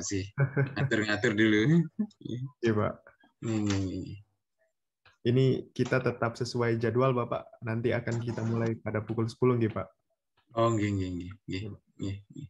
sih. Ngatur-ngatur dulu. Iya, Pak. Nih. Ini kita tetap sesuai jadwal, Bapak. Nanti akan kita mulai pada pukul 10, nggih, Pak. Oh, nggih, nggih, nggih, nggih, Iya, Pak. nggih, nggih.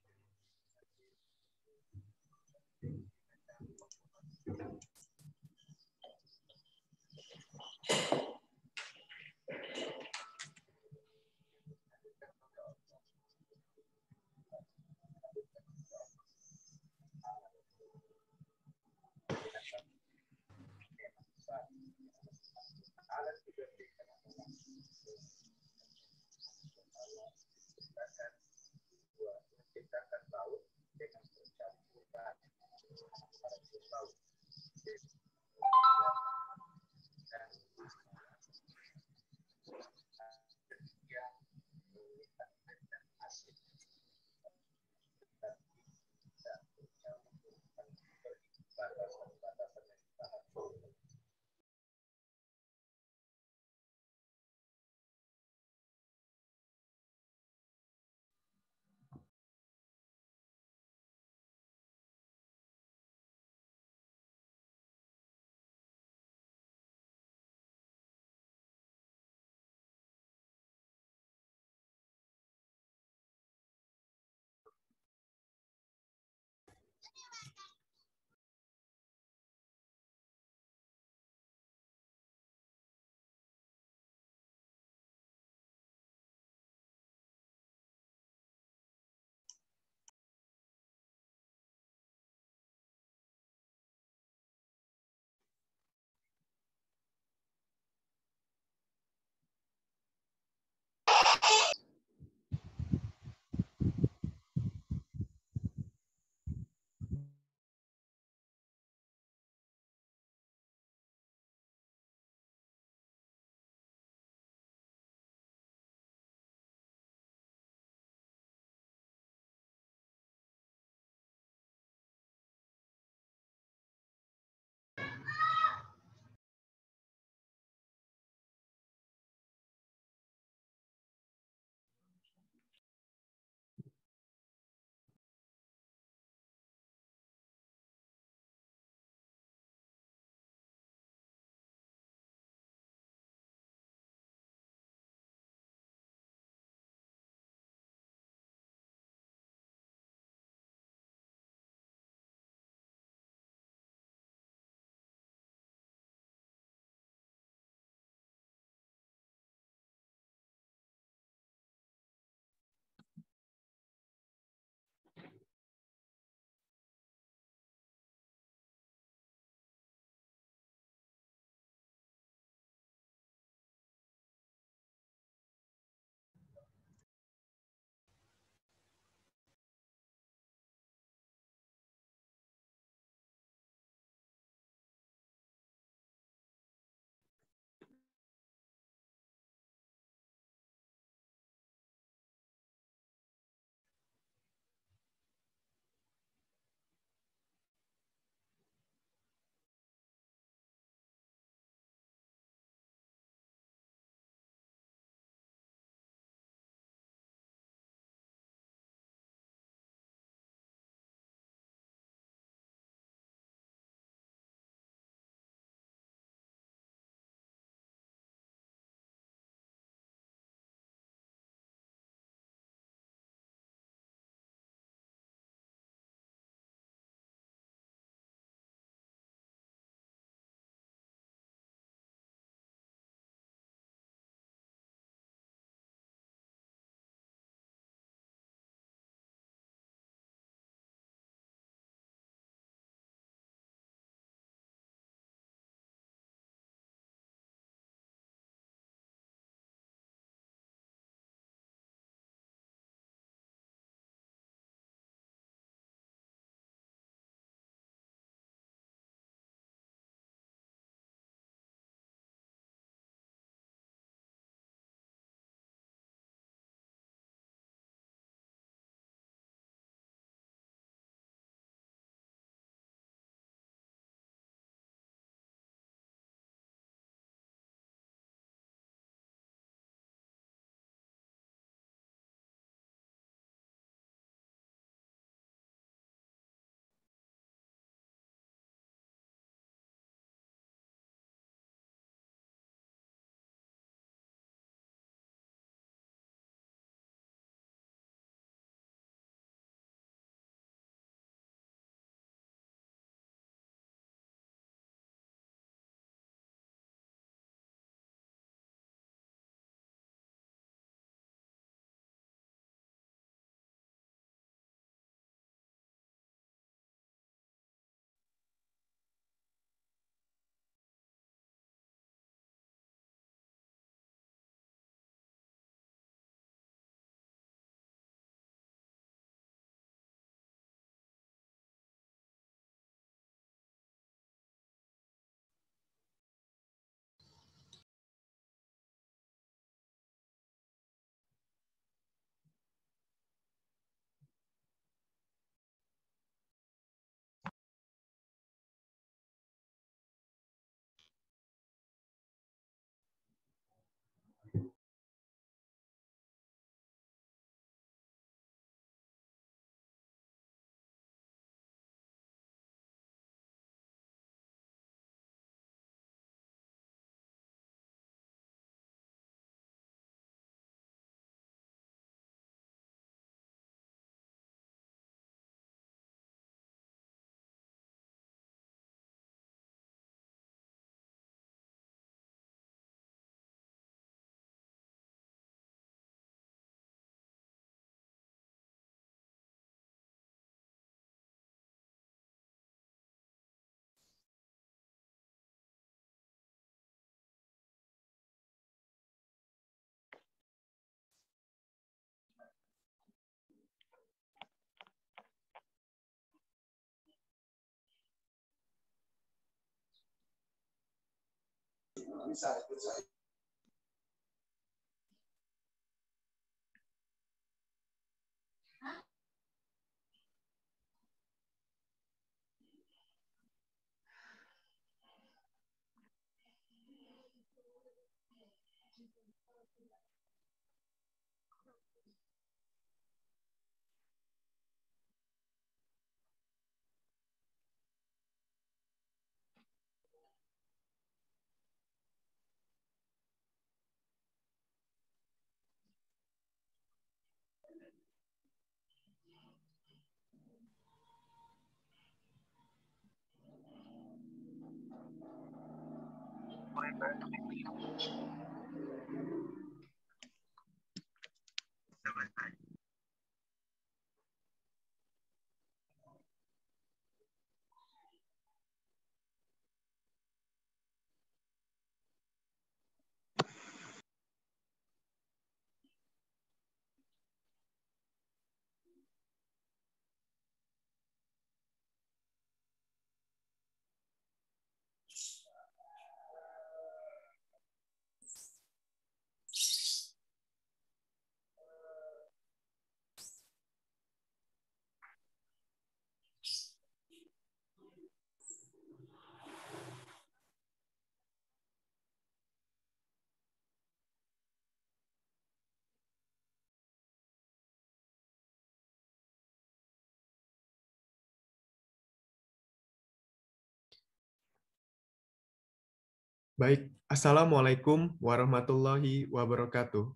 Baik, Assalamualaikum warahmatullahi wabarakatuh.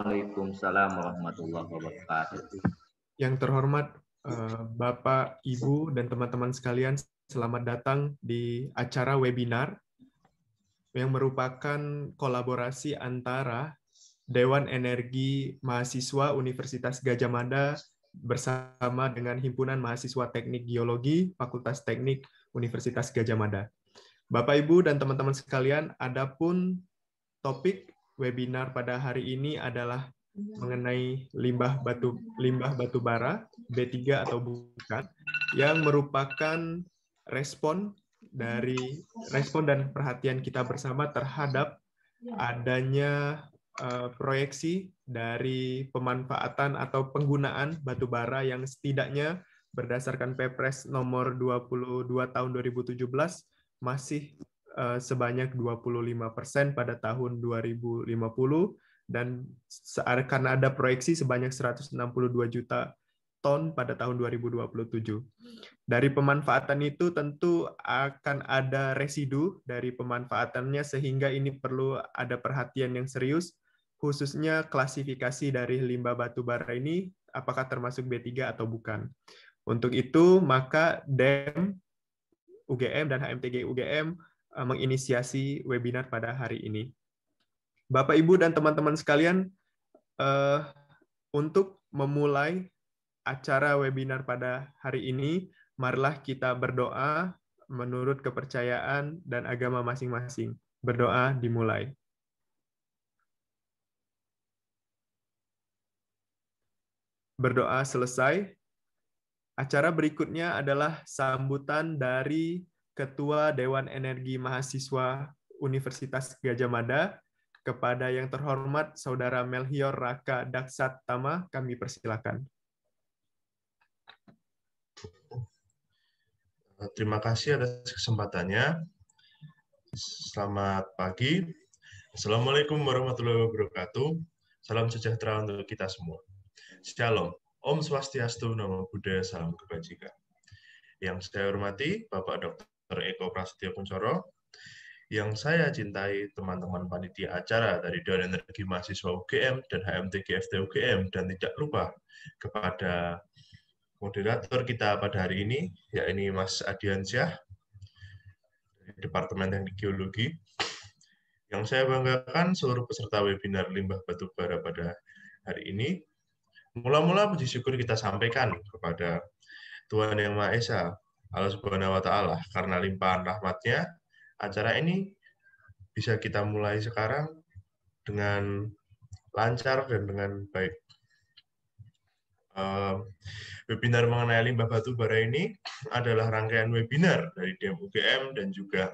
Waalaikumsalam warahmatullahi wabarakatuh. Yang terhormat Bapak, Ibu, dan teman-teman sekalian, selamat datang di acara webinar yang merupakan kolaborasi antara Dewan Energi Mahasiswa Universitas Gadjah Mada bersama dengan Himpunan Mahasiswa Teknik Geologi Fakultas Teknik Universitas Gadjah Mada. Bapak, Ibu, dan teman-teman sekalian, adapun topik webinar pada hari ini adalah mengenai limbah batu bara B3 atau bukan, yang merupakan respon dan perhatian kita bersama terhadap adanya proyeksi dari pemanfaatan atau penggunaan batu bara yang setidaknya berdasarkan Perpres nomor 22 tahun 2017 masih sebanyak 25% pada tahun 2050 dan karena ada proyeksi sebanyak 162 juta ton pada tahun 2027. Dari pemanfaatan itu tentu akan ada residu dari pemanfaatannya sehingga ini perlu ada perhatian yang serius, khususnya klasifikasi dari limbah batu bara ini apakah termasuk B3 atau bukan. Untuk itu maka DEM UGM dan HMTG UGM menginisiasi webinar pada hari ini. Bapak, Ibu, dan teman-teman sekalian, untuk memulai acara webinar pada hari ini, marilah kita berdoa menurut kepercayaan dan agama masing-masing. Berdoa dimulai. Berdoa selesai. Acara berikutnya adalah sambutan dari Ketua Dewan Energi Mahasiswa Universitas Gadjah Mada. Kepada yang terhormat Saudara Melchior Raka Daksat Tama, kami persilakan. Terima kasih atas kesempatannya. Selamat pagi. Assalamualaikum warahmatullahi wabarakatuh. Salam sejahtera untuk kita semua. Shalom. Om Swastiastu, Namo Buddhaya, salam kebajikan. Yang saya hormati Bapak Dr. Eko Prasetyo Kuncoro, yang saya cintai teman-teman panitia acara dari Dewan Energi Mahasiswa UGM dan HMTG FT UGM, dan tidak lupa kepada moderator kita pada hari ini, yakni Mas Adiansyah dari Departemen Teknik Geologi. Yang saya banggakan seluruh peserta webinar limbah batu bara pada hari ini. Mula-mula puji syukur kita sampaikan kepada Tuhan Yang Maha Esa, Allah Subhanahu wa Ta'ala, karena limpahan rahmat-Nya, acara ini bisa kita mulai sekarang dengan lancar dan dengan baik. Webinar mengenai limbah batu bara ini adalah rangkaian webinar dari DEM UGM dan juga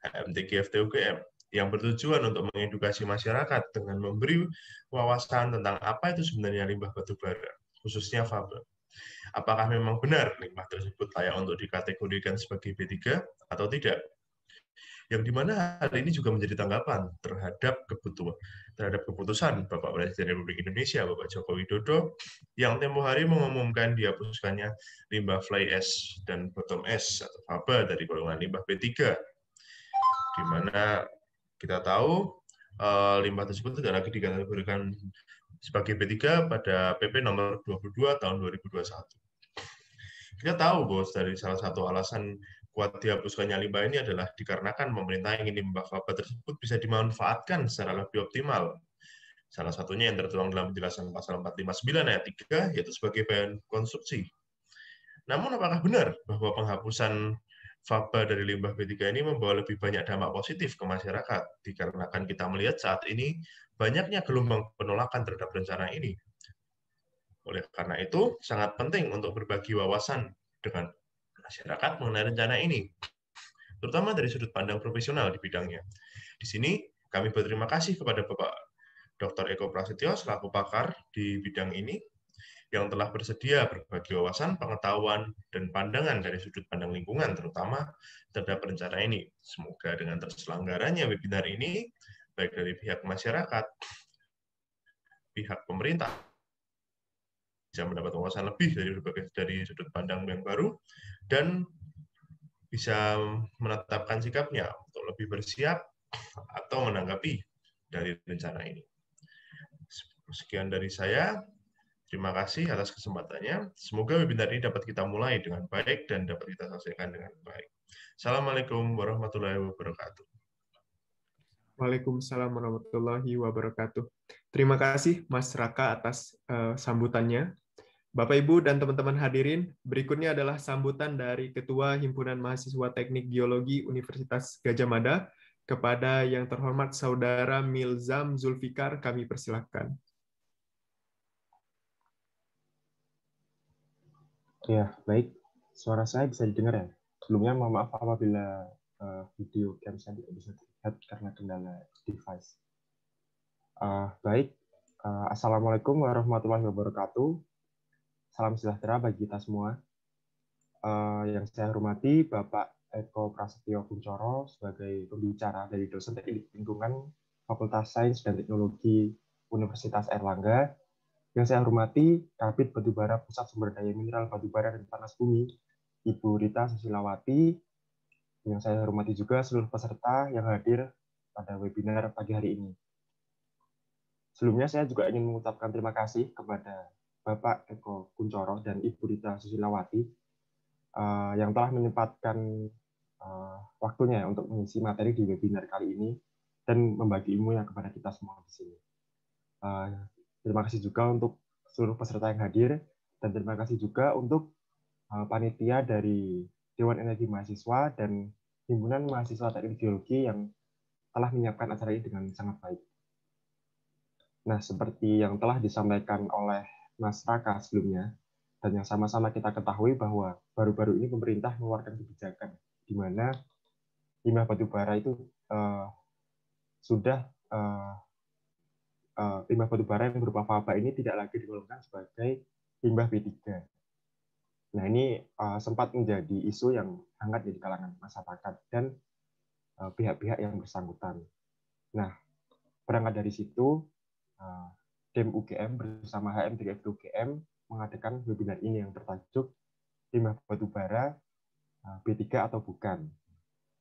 HMTG FT UGM yang bertujuan untuk mengedukasi masyarakat dengan memberi wawasan tentang apa itu sebenarnya limbah batubara, khususnya faba. Apakah memang benar limbah tersebut layak untuk dikategorikan sebagai B3 atau tidak? Yang dimana hal ini juga menjadi tanggapan terhadap keputusan Bapak Presiden Republik Indonesia, Bapak Joko Widodo, yang tempo hari mengumumkan dihapuskannya limbah fly ash dan bottom ash atau faba dari golongan limbah B3, di mana kita tahu limbah tersebut tidak lagi dikategorikan sebagai B3 pada PP nomor 22 tahun 2021. Kita tahu bahwa dari salah satu alasan kuat dihapuskannya limbah ini adalah dikarenakan pemerintah ingin limbah faba tersebut bisa dimanfaatkan secara lebih optimal. Salah satunya yang tertuang dalam penjelasan pasal 459 ayat 3, yaitu sebagai bahan konstruksi. Namun apakah benar bahwa penghapusan faba dari limbah B3 ini membawa lebih banyak dampak positif ke masyarakat? Dikarenakan kita melihat saat ini banyaknya gelombang penolakan terhadap rencana ini. Oleh karena itu, sangat penting untuk berbagi wawasan dengan masyarakat mengenai rencana ini, terutama dari sudut pandang profesional di bidangnya. Di sini, kami berterima kasih kepada Bapak Dr. Eko Prasetyo selaku pakar di bidang ini, yang telah bersedia berbagi wawasan, pengetahuan, dan pandangan dari sudut pandang lingkungan, terutama terhadap rencana ini. Semoga dengan terselenggaranya webinar ini, baik dari pihak masyarakat, pihak pemerintah, bisa mendapat wawasan lebih dari sudut pandang yang baru, dan bisa menetapkan sikapnya untuk lebih bersiap atau menanggapi dari rencana ini. Sekian dari saya. Terima kasih atas kesempatannya. Semoga webinar ini dapat kita mulai dengan baik dan dapat kita selesaikan dengan baik. Assalamualaikum warahmatullahi wabarakatuh. Waalaikumsalam warahmatullahi wabarakatuh. Terima kasih Mas Raka atas sambutannya. Bapak, Ibu, dan teman-teman hadirin, berikutnya adalah sambutan dari Ketua Himpunan Mahasiswa Teknik Geologi Universitas Gadjah Mada kepada yang terhormat Saudara Milzam Zulfikar, kami persilahkan. Ya, baik. Suara saya bisa didengar ya? Sebelumnya mohon maaf apabila video cam saya tidak bisa terlihat karena kendala device. Baik. Assalamualaikum warahmatullahi wabarakatuh. Salam sejahtera bagi kita semua. Yang saya hormati Bapak Eko Prasetyo Kuncoro sebagai pembicara dari dosen teknik lingkungan Fakultas Sains dan Teknologi Universitas Airlangga. Yang saya hormati Kabid Batubara Pusat Sumber Daya Mineral Batubara dan Panas Bumi, Ibu Rita Susilawati. Yang saya hormati juga seluruh peserta yang hadir pada webinar pagi hari ini. Sebelumnya saya juga ingin mengucapkan terima kasih kepada Bapak Eko Kuncoro dan Ibu Rita Susilawati yang telah menyempatkan waktunya untuk mengisi materi di webinar kali ini dan membagi ilmunya kepada kita semua di sini. Terima kasih juga untuk seluruh peserta yang hadir, dan terima kasih juga untuk panitia dari Dewan Energi Mahasiswa dan Himpunan Mahasiswa Teknik Geologi yang telah menyiapkan acara ini dengan sangat baik. Nah, seperti yang telah disampaikan oleh Mas Raka sebelumnya, dan yang sama-sama kita ketahui bahwa baru-baru ini pemerintah mengeluarkan kebijakan di mana limbah batubara itu sudah limbah batubara yang berupa faba ini tidak lagi digolongkan sebagai limbah B3. Nah, ini sempat menjadi isu yang hangat di kalangan masyarakat dan pihak-pihak yang bersangkutan. Nah, berangkat dari situ, DEM UGM bersama HM3FD UGM mengadakan webinar ini yang bertajuk limbah batubara B3 atau bukan,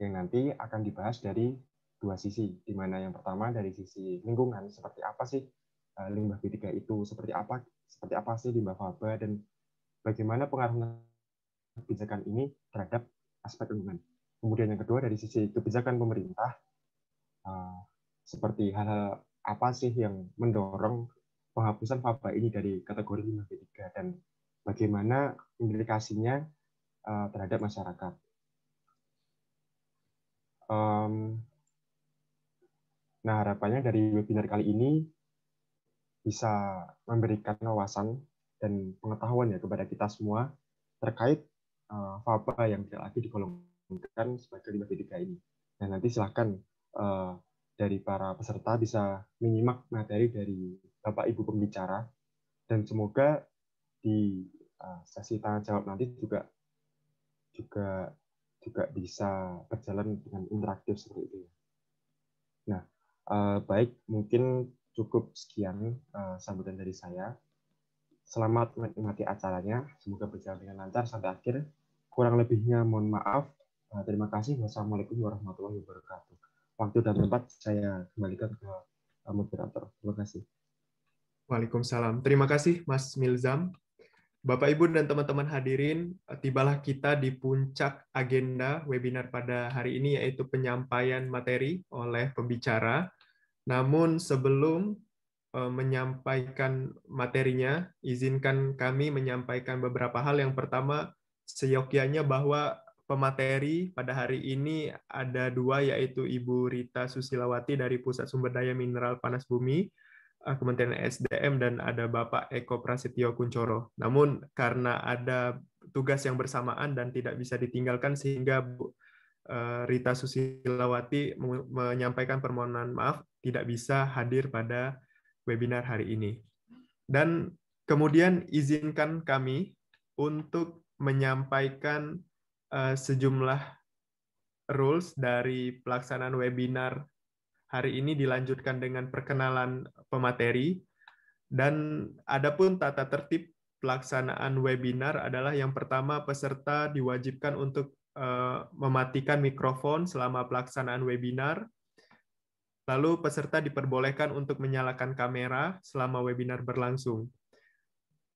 yang nanti akan dibahas dari dua sisi, di mana yang pertama dari sisi lingkungan, seperti apa sih limbah B3 itu, seperti apa sih limbah faba, dan bagaimana pengaruh kebijakan ini terhadap aspek lingkungan. Kemudian yang kedua dari sisi kebijakan pemerintah, seperti hal-hal apa sih yang mendorong penghapusan faba ini dari kategori limbah B3 dan bagaimana implikasinya terhadap masyarakat. Nah, harapannya dari webinar kali ini bisa memberikan wawasan dan pengetahuan ya kepada kita semua terkait faba yang tidak lagi digolongkan sebagai limbah B3 ini. Dan nanti silahkan dari para peserta bisa menyimak materi dari Bapak Ibu pembicara, dan semoga di sesi tanya jawab nanti juga bisa berjalan dengan interaktif seperti itu. Nah, baik, mungkin cukup sekian sambutan dari saya. Selamat menikmati acaranya, semoga berjalan dengan lancar sampai akhir. Kurang lebihnya mohon maaf. Terima kasih. Wassalamualaikum warahmatullahi wabarakatuh. Waktu dan tempat saya kembalikan ke moderator. Terima kasih. Waalaikumsalam. Terima kasih Mas Milzam. Bapak, Ibu, dan teman-teman hadirin, tibalah kita di puncak agenda webinar pada hari ini, yaitu penyampaian materi oleh pembicara. Namun sebelum menyampaikan materinya, izinkan kami menyampaikan beberapa hal. Yang pertama, seyogyanya bahwa pemateri pada hari ini ada dua, yaitu Ibu Rita Susilawati dari Pusat Sumber Daya Mineral Panas Bumi, Kementerian SDM, dan ada Bapak Eko Prasetyo Kuncoro. Namun karena ada tugas yang bersamaan dan tidak bisa ditinggalkan, sehingga Bu Rita Susilawati menyampaikan permohonan maaf tidak bisa hadir pada webinar hari ini. Dan kemudian izinkan kami untuk menyampaikan sejumlah rules dari pelaksanaan webinar hari ini, dilanjutkan dengan perkenalan pemateri. Dan adapun tata tertib pelaksanaan webinar adalah yang pertama, peserta diwajibkan untuk mematikan mikrofon selama pelaksanaan webinar. Lalu peserta diperbolehkan untuk menyalakan kamera selama webinar berlangsung.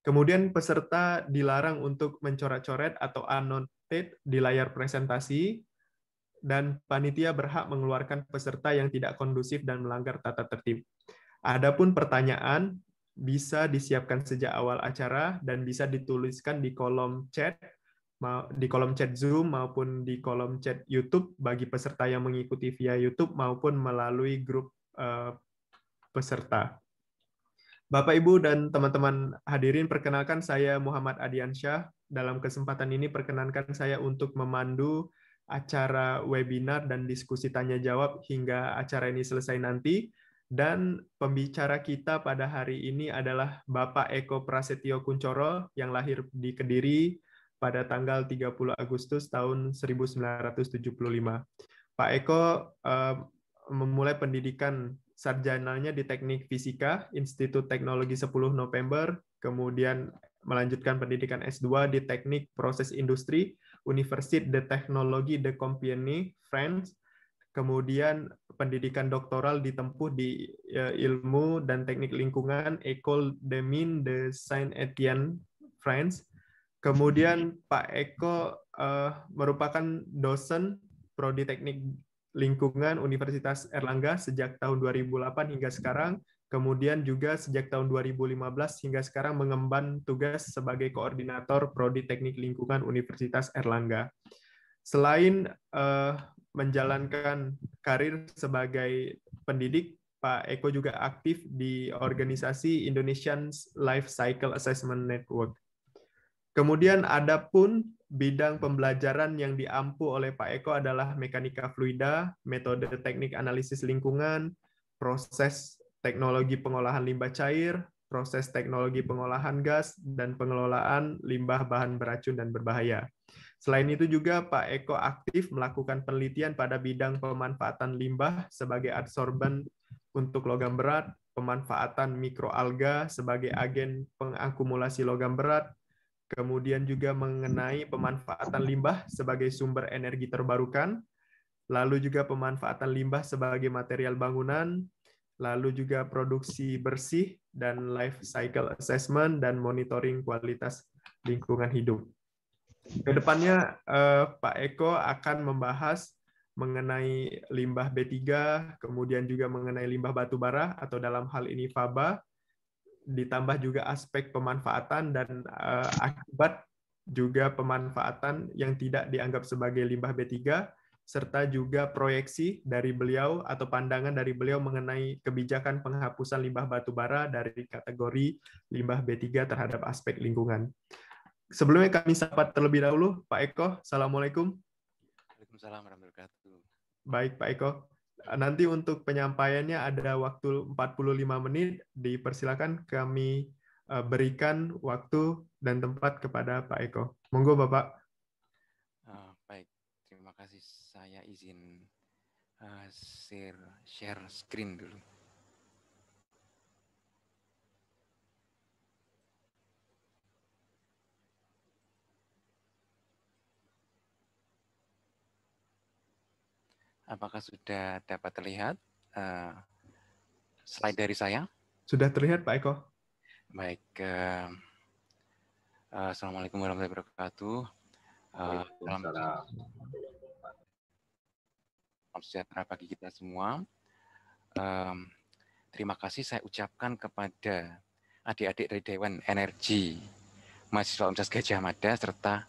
Kemudian peserta dilarang untuk mencoret-coret atau annotate di layar presentasi, dan panitia berhak mengeluarkan peserta yang tidak kondusif dan melanggar tata tertib. Adapun pertanyaan bisa disiapkan sejak awal acara dan bisa dituliskan di kolom chat Zoom maupun di kolom chat YouTube bagi peserta yang mengikuti via YouTube maupun melalui grup peserta. Bapak, Ibu, dan teman-teman hadirin, perkenalkan saya Muhammad Adiansyah. Dalam kesempatan ini perkenankan saya untuk memandu acara webinar dan diskusi tanya jawab hingga acara ini selesai nanti. Dan pembicara kita pada hari ini adalah Bapak Eko Prasetyo Kuncoro yang lahir di Kediri pada tanggal 30 Agustus tahun 1975. Pak Eko memulai pendidikan sarjananya di Teknik Fisika, Institut Teknologi 10 November, kemudian melanjutkan pendidikan S2 di Teknik Proses Industri, Université de Technologie de Compiègne, France, kemudian pendidikan doktoral ditempuh di Ilmu dan Teknik Lingkungan, École des Mines de Saint-Étienne, France. Kemudian Pak Eko merupakan dosen Prodi Teknik Lingkungan Universitas Erlangga sejak tahun 2008 hingga sekarang, kemudian juga sejak tahun 2015 hingga sekarang mengemban tugas sebagai koordinator Prodi Teknik Lingkungan Universitas Erlangga. Selain menjalankan karir sebagai pendidik, Pak Eko juga aktif di organisasi Indonesian Life Cycle Assessment Network. Kemudian adapun bidang pembelajaran yang diampu oleh Pak Eko adalah mekanika fluida, metode teknik analisis lingkungan, proses teknologi pengolahan limbah cair, proses teknologi pengolahan gas, dan pengelolaan limbah bahan beracun dan berbahaya. Selain itu juga Pak Eko aktif melakukan penelitian pada bidang pemanfaatan limbah sebagai adsorban untuk logam berat, pemanfaatan mikroalga sebagai agen pengakumulasi logam berat, kemudian juga mengenai pemanfaatan limbah sebagai sumber energi terbarukan, lalu juga pemanfaatan limbah sebagai material bangunan, lalu juga produksi bersih, dan life cycle assessment dan monitoring kualitas lingkungan hidup. Kedepannya Pak Eko akan membahas mengenai limbah B3, kemudian juga mengenai limbah batu bara atau dalam hal ini faba, ditambah juga aspek pemanfaatan dan akibat juga pemanfaatan yang tidak dianggap sebagai limbah B3, serta juga proyeksi dari beliau atau pandangan dari beliau mengenai kebijakan penghapusan limbah batu bara dari kategori limbah B3 terhadap aspek lingkungan. Sebelumnya kami sapa terlebih dahulu Pak Eko. Assalamualaikum. Waalaikumsalam warahmatullahi wabarakatuh. Baik Pak Eko. Nanti untuk penyampaiannya ada waktu 45 menit. Dipersilakan kami berikan waktu dan tempat kepada Pak Eko. Monggo Bapak. Baik, terima kasih. Saya izin share screen dulu. Apakah sudah dapat terlihat slide dari saya? Sudah terlihat Pak Eko? Baik, Assalamualaikum warahmatullahi wabarakatuh. Waalaikumsalam. Salam sejahtera bagi kita semua. Terima kasih saya ucapkan kepada adik-adik dari Dewan Energi Mahasiswa Universitas Gadjah Mada serta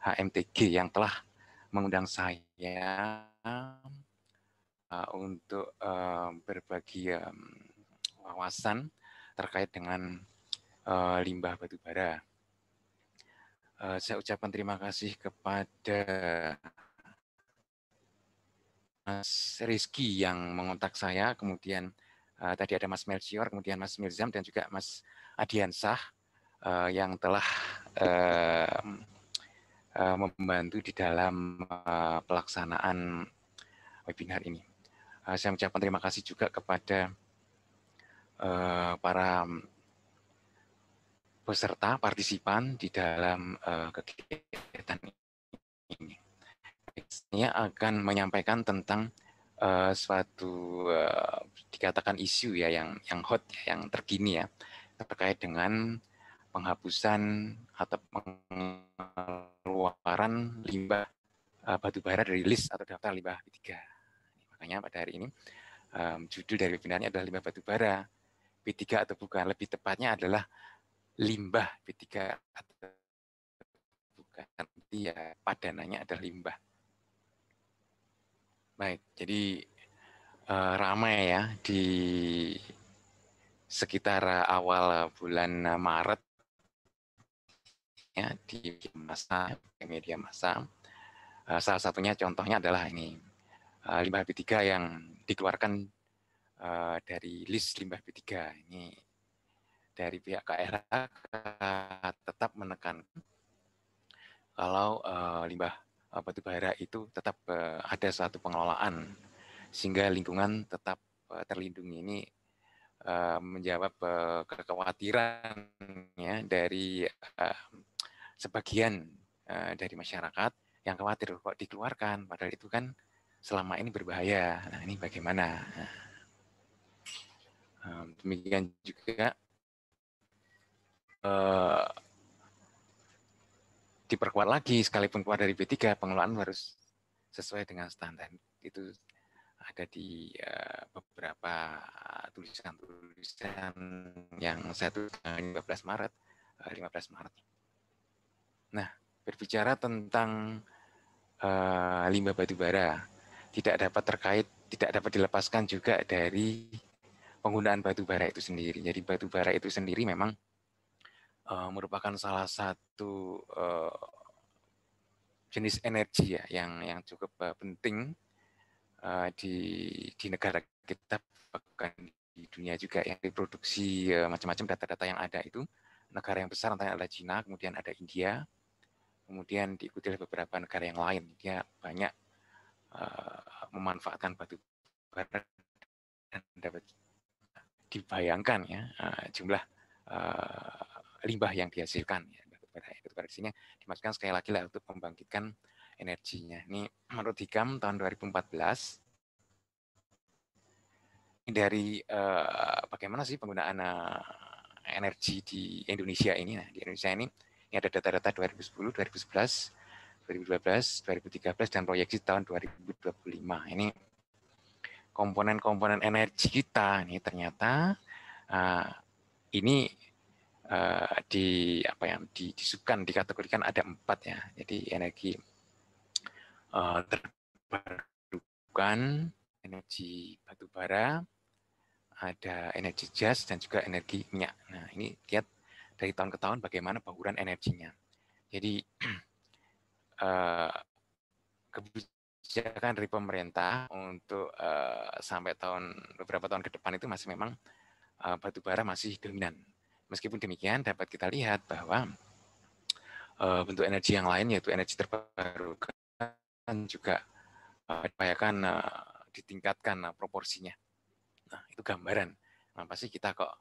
HMTG yang telah mengundang saya untuk berbagi wawasan terkait dengan limbah batubara. Saya ucapkan terima kasih kepada Mas Rizky yang mengontak saya, kemudian tadi ada Mas Melchior, kemudian Mas Mirzam, dan juga Mas Adiansah yang telah membantu di dalam pelaksanaan webinar ini. Saya mengucapkan terima kasih juga kepada para peserta, partisipan di dalam kegiatan ini. Saya akan menyampaikan tentang suatu dikatakan isu ya yang hot, yang terkini ya, terkait dengan penghapusan atau pengeluaran limbah batubara dari list atau daftar limbah B3. Makanya pada hari ini judul dari webinarnya adalah limbah batubara B3 atau bukan, lebih tepatnya adalah limbah B3 atau bukan, ya padanannya adalah limbah. Baik, jadi ramai ya di sekitar awal bulan Maret ya di media massa. Salah satunya contohnya adalah ini limbah B3 yang dikeluarkan dari list limbah B3 ini dari pihak KLH tetap menekankan kalau limbah batubara itu tetap ada suatu pengelolaan sehingga lingkungan tetap terlindungi. Ini menjawab kekhawatiran ya dari sebagian dari masyarakat yang khawatir kok dikeluarkan, padahal itu kan selama ini berbahaya. Nah ini bagaimana? Demikian juga diperkuat lagi, sekalipun keluar dari B3, pengelolaan harus sesuai dengan standar. Itu ada di beberapa tulisan-tulisan yang saya tulis 15 Maret. Nah, berbicara tentang limbah batubara, tidak dapat dilepaskan juga dari penggunaan batubara itu sendiri. Jadi batubara itu sendiri memang merupakan salah satu jenis energi ya yang cukup penting di negara kita, bahkan di dunia juga yang diproduksi macam-macam. Data-data yang ada itu negara yang besar antara adalah Cina, kemudian ada India, kemudian diikuti oleh beberapa negara yang lain. Dia banyak memanfaatkan batu bara dan dapat dibayangkan ya jumlah limbah yang dihasilkan ya, batubara di sini dimasukkan sekali lagi lah untuk membangkitkan energinya. Ini menurut Hikam tahun 2014 dari bagaimana sih penggunaan energi di Indonesia ini. Nah, di Indonesia ini ada data-data 2010, 2011, 2012, 2013 dan proyeksi tahun 2025. Ini komponen-komponen energi kita ini ternyata ini dikategorikan ada 4 ya. Jadi energi terbarukan, energi batubara, ada energi gas dan juga energi minyak. Nah, ini lihat dari tahun ke tahun bagaimana bauran energinya. Jadi kebijakan dari pemerintah untuk sampai beberapa tahun ke depan itu masih memang batu bara masih dominan. Meskipun demikian dapat kita lihat bahwa bentuk energi yang lain yaitu energi terbarukan juga diupayakan ditingkatkan proporsinya. Nah, itu gambaran. Kenapa sih kita kok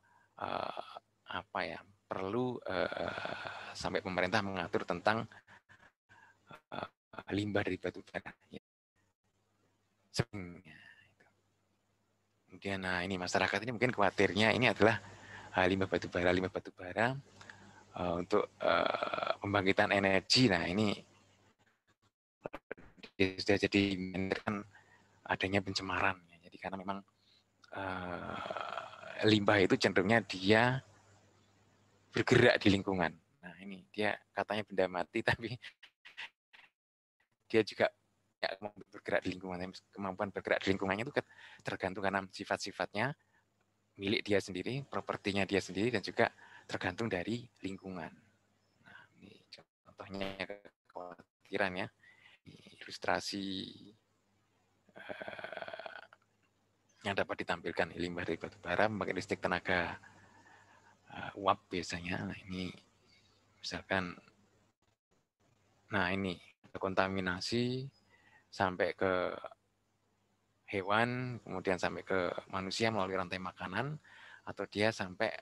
perlu sampai pemerintah mengatur tentang limbah dari batu bara. Kemudian ini masyarakat ini mungkin khawatirnya ini adalah limbah batu bara untuk pembangkitan energi. Nah, ini sudah jadi kan adanya pencemaran. Jadi karena memang limbah itu cenderungnya dia bergerak di lingkungan. Nah, ini dia katanya benda mati tapi dia juga bergerak di lingkungan. Kemampuan bergerak di lingkungannya itu tergantung karena sifat-sifatnya milik dia sendiri, propertinya dia sendiri, dan juga tergantung dari lingkungan. Nah, ini contohnya kekhawatiran ya. Ilustrasi yang dapat ditampilkan limbah dari batu bara memakai listrik tenaga uap biasanya. Nah, ini misalkan, nah ini kontaminasi sampai ke hewan, kemudian sampai ke manusia melalui rantai makanan, atau dia sampai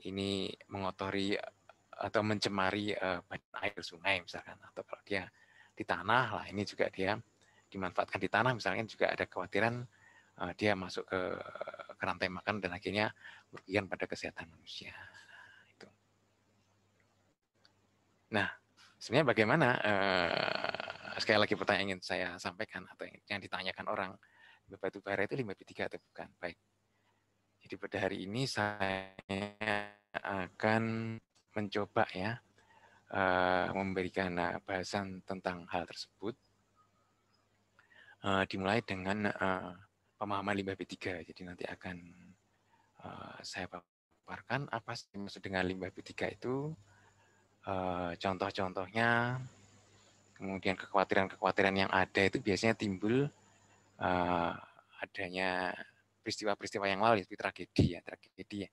ini mengotori atau mencemari air sungai misalkan, atau kalau dia di tanah lah ini juga dia dimanfaatkan di tanah misalnya, juga ada kekhawatiran dia masuk ke rantai makan dan akhirnya merugikan pada kesehatan manusia. Itu. Nah, sebenarnya bagaimana sekali lagi pertanyaan ingin saya sampaikan atau yang ditanyakan orang, batu bara itu limbah B3 atau bukan? Baik. Jadi pada hari ini saya akan mencoba ya memberikan bahasan tentang hal tersebut. Dimulai dengan pemahaman limbah B3. Jadi nanti akan saya paparkan apa sih maksud dengan limbah B3 itu, contoh-contohnya, kemudian kekhawatiran-kekhawatiran yang ada itu biasanya timbul adanya peristiwa-peristiwa yang lalu, seperti tragedi ya,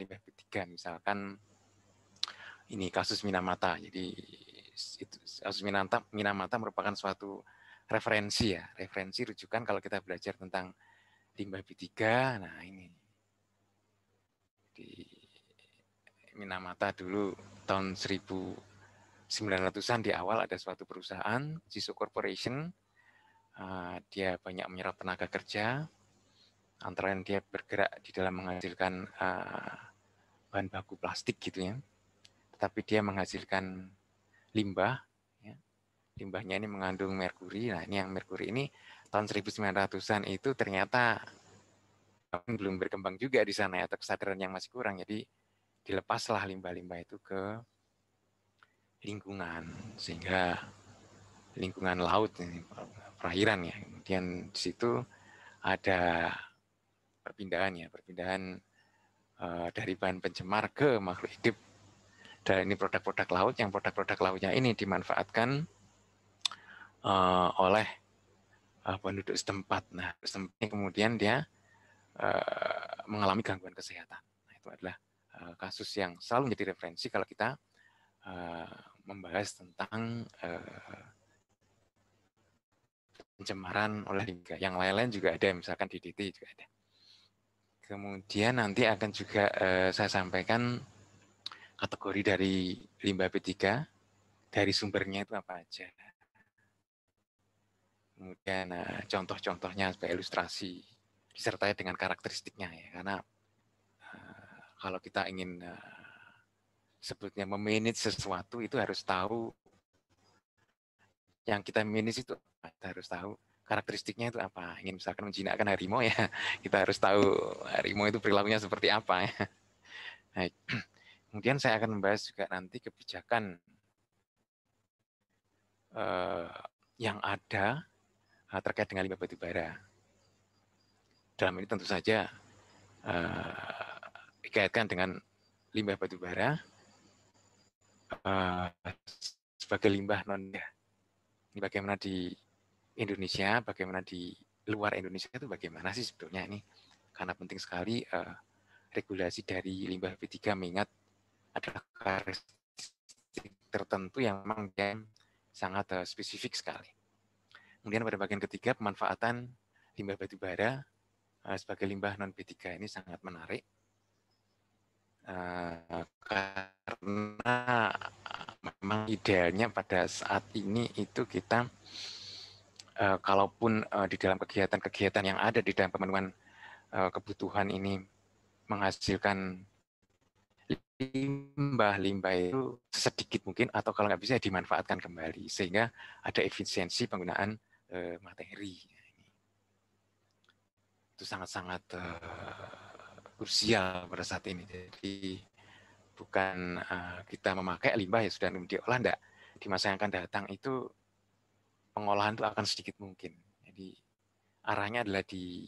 limbah B3, misalkan ini kasus Minamata. Jadi itu, kasus Minamata merupakan suatu referensi ya, referensi rujukan kalau kita belajar tentang limbah B3. Nah, ini di Minamata dulu tahun 1900-an di awal ada suatu perusahaan, Jiso Corporation. Dia banyak menyerap tenaga kerja, antara lain dia bergerak di dalam menghasilkan bahan baku plastik gitu ya. Tetapi dia menghasilkan limbah. Ya. Limbahnya ini mengandung merkuri. Nah, ini yang merkuri ini tahun 1900-an itu ternyata belum berkembang juga di sana ya, atau kesadaran yang masih kurang. Jadi dilepaslah limbah-limbah itu ke lingkungan, sehingga lingkungan laut, perairan ya. Kemudian di situ ada perpindahan dari bahan pencemar ke makhluk hidup. Dan ini produk-produk laut, yang produk-produk lautnya ini dimanfaatkan oleh penduduk setempat. Nah, kemudian dia mengalami gangguan kesehatan. Nah, itu adalah kasus yang selalu menjadi referensi kalau kita membahas tentang pencemaran oleh limbah. Yang lain-lain juga ada, misalkan DDT juga ada. Kemudian nanti akan juga saya sampaikan kategori dari limbah B3, dari sumbernya itu apa aja. Kemudian contoh-contohnya sebagai ilustrasi, disertai dengan karakteristiknya ya, karena kalau kita ingin sebutnya memanage sesuatu itu harus tahu yang kita manage itu, kita harus tahu karakteristiknya itu apa. Ingin misalkan menjinakkan harimau ya, kita harus tahu harimau itu perilakunya seperti apa ya. Baik. Kemudian saya akan membahas juga nanti kebijakan yang ada terkait dengan limbah batubara. Dalam ini tentu saja dikaitkan dengan limbah batubara sebagai limbah non-. bagaimana di Indonesia, bagaimana di luar Indonesia itu bagaimana sih sebetulnya ini? Karena penting sekali regulasi dari limbah B3 mengingat ada karakteristik tertentu yang memang sangat spesifik sekali. Kemudian pada bagian ketiga, pemanfaatan limbah batu bara sebagai limbah non B3 ini sangat menarik karena memang idealnya pada saat ini itu kita kalaupun di dalam kegiatan-kegiatan yang ada di dalam pemenuhan kebutuhan ini menghasilkan limbah itu sedikit mungkin atau kalau nggak bisa dimanfaatkan kembali sehingga ada efisiensi penggunaan materi. Itu sangat-sangat krusial pada saat ini. Jadi bukan kita memakai limbah ya sudah diolah, enggak. Di masa yang akan datang itu pengolahan itu akan sedikit mungkin. Jadi arahnya adalah di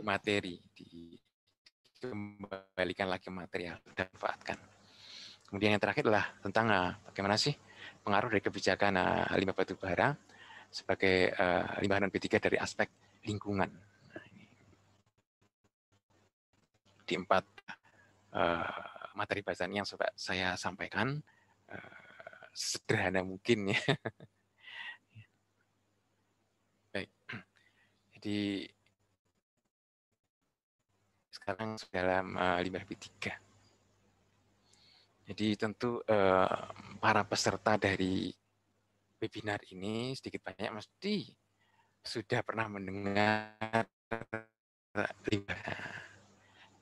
materi, dikembalikan lagi material dan manfaatkan. Kemudian yang terakhir adalah tentang bagaimana sih pengaruh dari kebijakan limbah batu bara sebagai limbah non B3 dari aspek lingkungan. Di 4 materi bahasan yang saya sampaikan sederhana mungkin ya. Baik. Jadi sekarang dalam limbah B3. Jadi tentu para peserta dari webinar ini sedikit banyak mesti sudah pernah mendengar limbah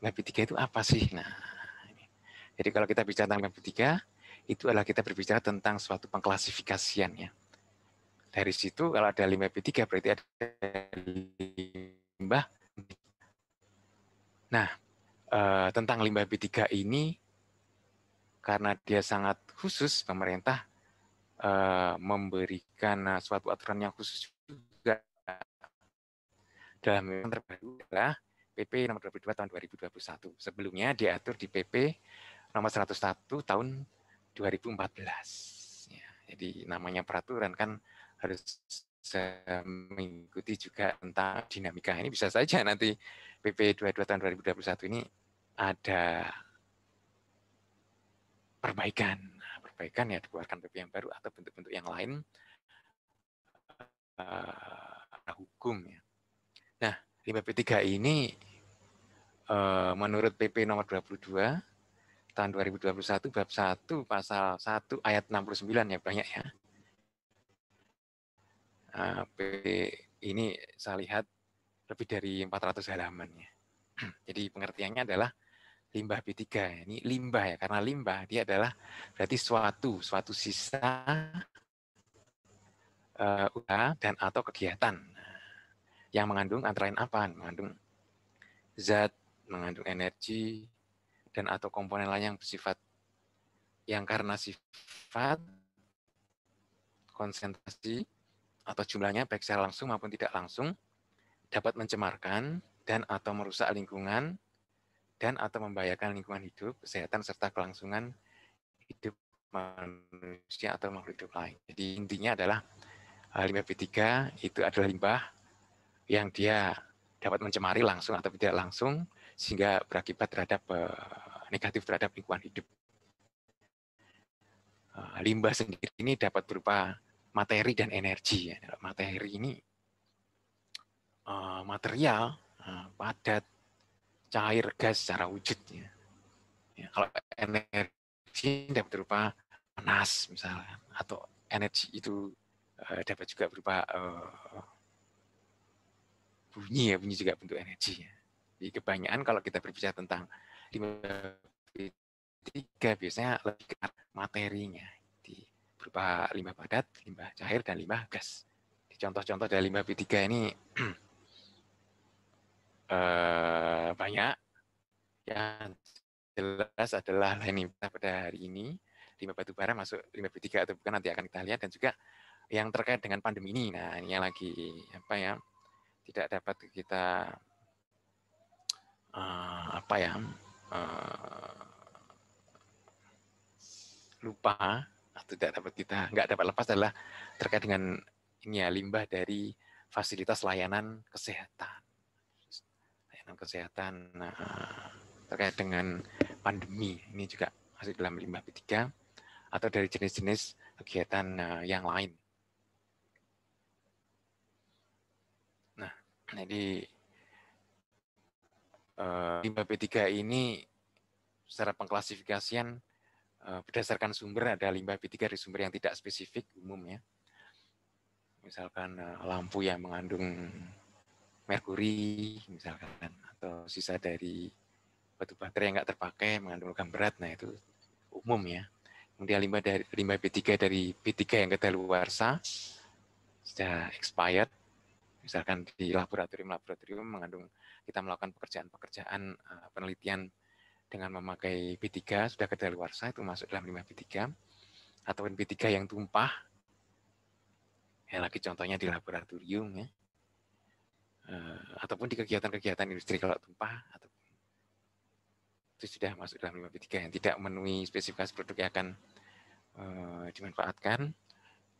B3 itu apa sih? Nah, jadi kalau kita bicara tentang limbah B3, itu adalah kita berbicara tentang suatu pengklasifikasian ya. Dari situ kalau ada limbah B3 berarti ada limbah. Nah, tentang limbah B3 ini karena dia sangat khusus, pemerintah memberikan suatu aturan yang khusus juga. Dalam yang terbaru adalah PP nomor 22 tahun 2021. Sebelumnya diatur di PP nomor 101 tahun 2014. Ya, jadi namanya peraturan kan harus mengikuti juga tentang dinamika. Ini bisa saja nanti PP 22 tahun 2021 ini ada perbaikan. Perbaikan ya dikeluarkan PP yang baru atau bentuk-bentuk yang lain hukum ya. Nah, limbah B3 ini menurut PP nomor 22 tahun 2021 bab 1 pasal 1 ayat 69 ya banyak ya. PP ini saya lihat lebih dari 400 halaman ya. Jadi pengertiannya adalah limbah B3 ini limbah ya, karena limbah dia adalah berarti suatu sisa usaha dan atau kegiatan yang mengandung antara lain apa? Mengandung zat, mengandung energi, dan atau komponen lain yang bersifat yang karena sifat, konsentrasi, atau jumlahnya baik secara langsung maupun tidak langsung dapat mencemarkan dan atau merusak lingkungan dan atau membahayakan lingkungan hidup, kesehatan, serta kelangsungan hidup manusia atau makhluk hidup lain. Jadi intinya adalah limbah B3 itu adalah limbah yang dia dapat mencemari langsung atau tidak langsung sehingga berakibat terhadap negatif terhadap lingkungan hidup. Limbah sendiri ini dapat berupa materi dan energi. Materi ini material, padat, cair, gas secara wujudnya. Ya, kalau energi dapat berupa panas misalnya, atau energi itu dapat juga berupa bunyi ya, bunyi juga bentuk energi. Ya. Jadi kebanyakan kalau kita berbicara tentang limbah B3 biasanya lebih ke materinya, berupa limbah padat, limbah cair, dan limbah gas. Contoh-contoh dari limbah B3 ini banyak. Yang jelas adalah limbah pada hari ini, limbah batu bara masuk limbah B3 atau bukan nanti akan kita lihat, dan juga yang terkait dengan pandemi ini. Nah, ini yang lagi tidak dapat kita lupa atau nggak dapat lepas adalah terkait dengan ini ya, limbah dari fasilitas layanan kesehatan. Layanan kesehatan terkait dengan pandemi ini juga masuk dalam limbah B3 atau dari jenis-jenis kegiatan yang lain. Nah, jadi limbah B3 ini secara pengklasifikasian berdasarkan sumber ada limbah B3 dari sumber yang tidak spesifik umum ya. Misalkan lampu yang mengandung merkuri misalkan, atau sisa dari batu baterai yang nggak terpakai mengandung logam berat, nah itu umum ya. Kemudian limbah B3 dari B3 yang kedaluarsa sudah expired, misalkan di laboratorium mengandung, kita melakukan pekerjaan penelitian dengan memakai B3 sudah kedaluarsa, itu masuk dalam limbah B3. Ataupun B3 yang tumpah, ya lagi contohnya di laboratorium ya, ataupun di kegiatan-kegiatan industri kalau tumpah, atau itu sudah masuk dalam limbah B3 yang tidak memenuhi spesifikasi produk yang akan dimanfaatkan.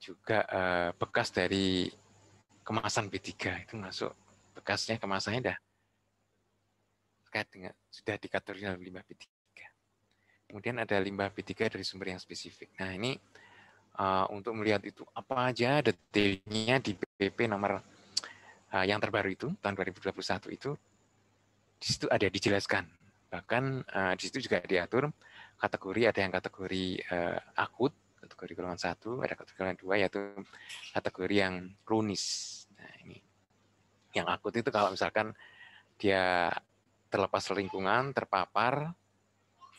Juga bekas dari kemasan B3 itu masuk, bekasnya kemasannya sudah dikategorikan dalam limbah B3. Kemudian ada limbah B3 dari sumber yang spesifik. Nah ini untuk melihat itu apa aja detailnya di PP nomor yang terbaru itu tahun 2021 itu, di situ ada dijelaskan. Bahkan di situ juga diatur kategori, ada yang kategori akut, kategori golongan 1, ada kategori golongan 2, yaitu kategori yang kronis. Nah ini yang akut itu kalau misalkan dia terlepas lingkungan, terpapar,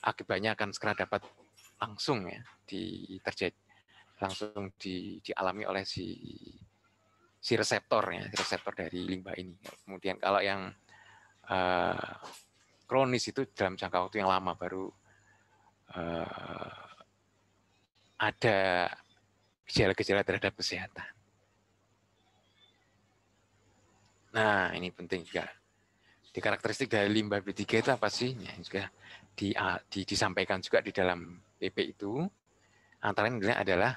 akibatnya akan segera dapat langsung ya langsung dialami oleh si reseptor ya, reseptor dari limbah ini. Kemudian kalau yang kronis itu dalam jangka waktu yang lama baru ada gejala-gejala terhadap kesehatan. Nah, ini penting juga. Di karakteristik dari limbah B3 itu apa sih? Ya, juga disampaikan juga di dalam PP itu. Antara lain adalah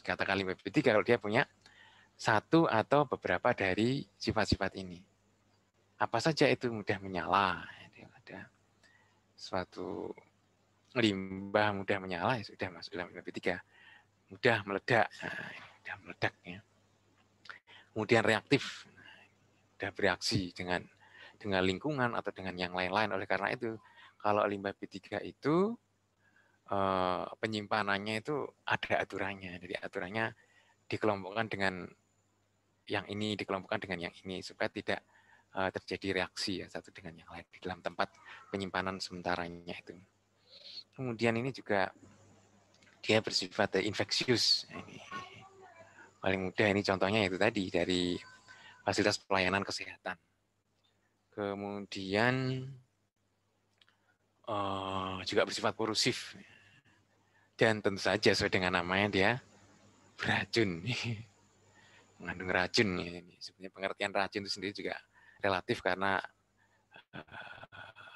katakan limbah B3 kalau dia punya satu atau beberapa dari sifat-sifat ini. Apa saja itu? Mudah menyala. Ada suatu limbah mudah menyala, ya sudah masuk dalam limbah B3. Mudah meledak, mudah meledak ya. Kemudian reaktif, mudah bereaksi dengan lingkungan atau dengan yang lain-lain. Oleh karena itu, kalau limbah B3 itu penyimpanannya itu ada aturannya. Jadi aturannya dikelompokkan dengan yang ini, dikelompokkan dengan yang ini, supaya tidak terjadi reaksi ya, satu dengan yang lain di dalam tempat penyimpanan sementaranya itu. Kemudian ini juga dia bersifat infeksius. Ini paling mudah, ini contohnya itu tadi dari fasilitas pelayanan kesehatan. Kemudian juga bersifat korosif. Dan tentu saja sesuai dengan namanya dia beracun. Mengandung racun. Sebenarnya pengertian racun itu sendiri juga relatif karena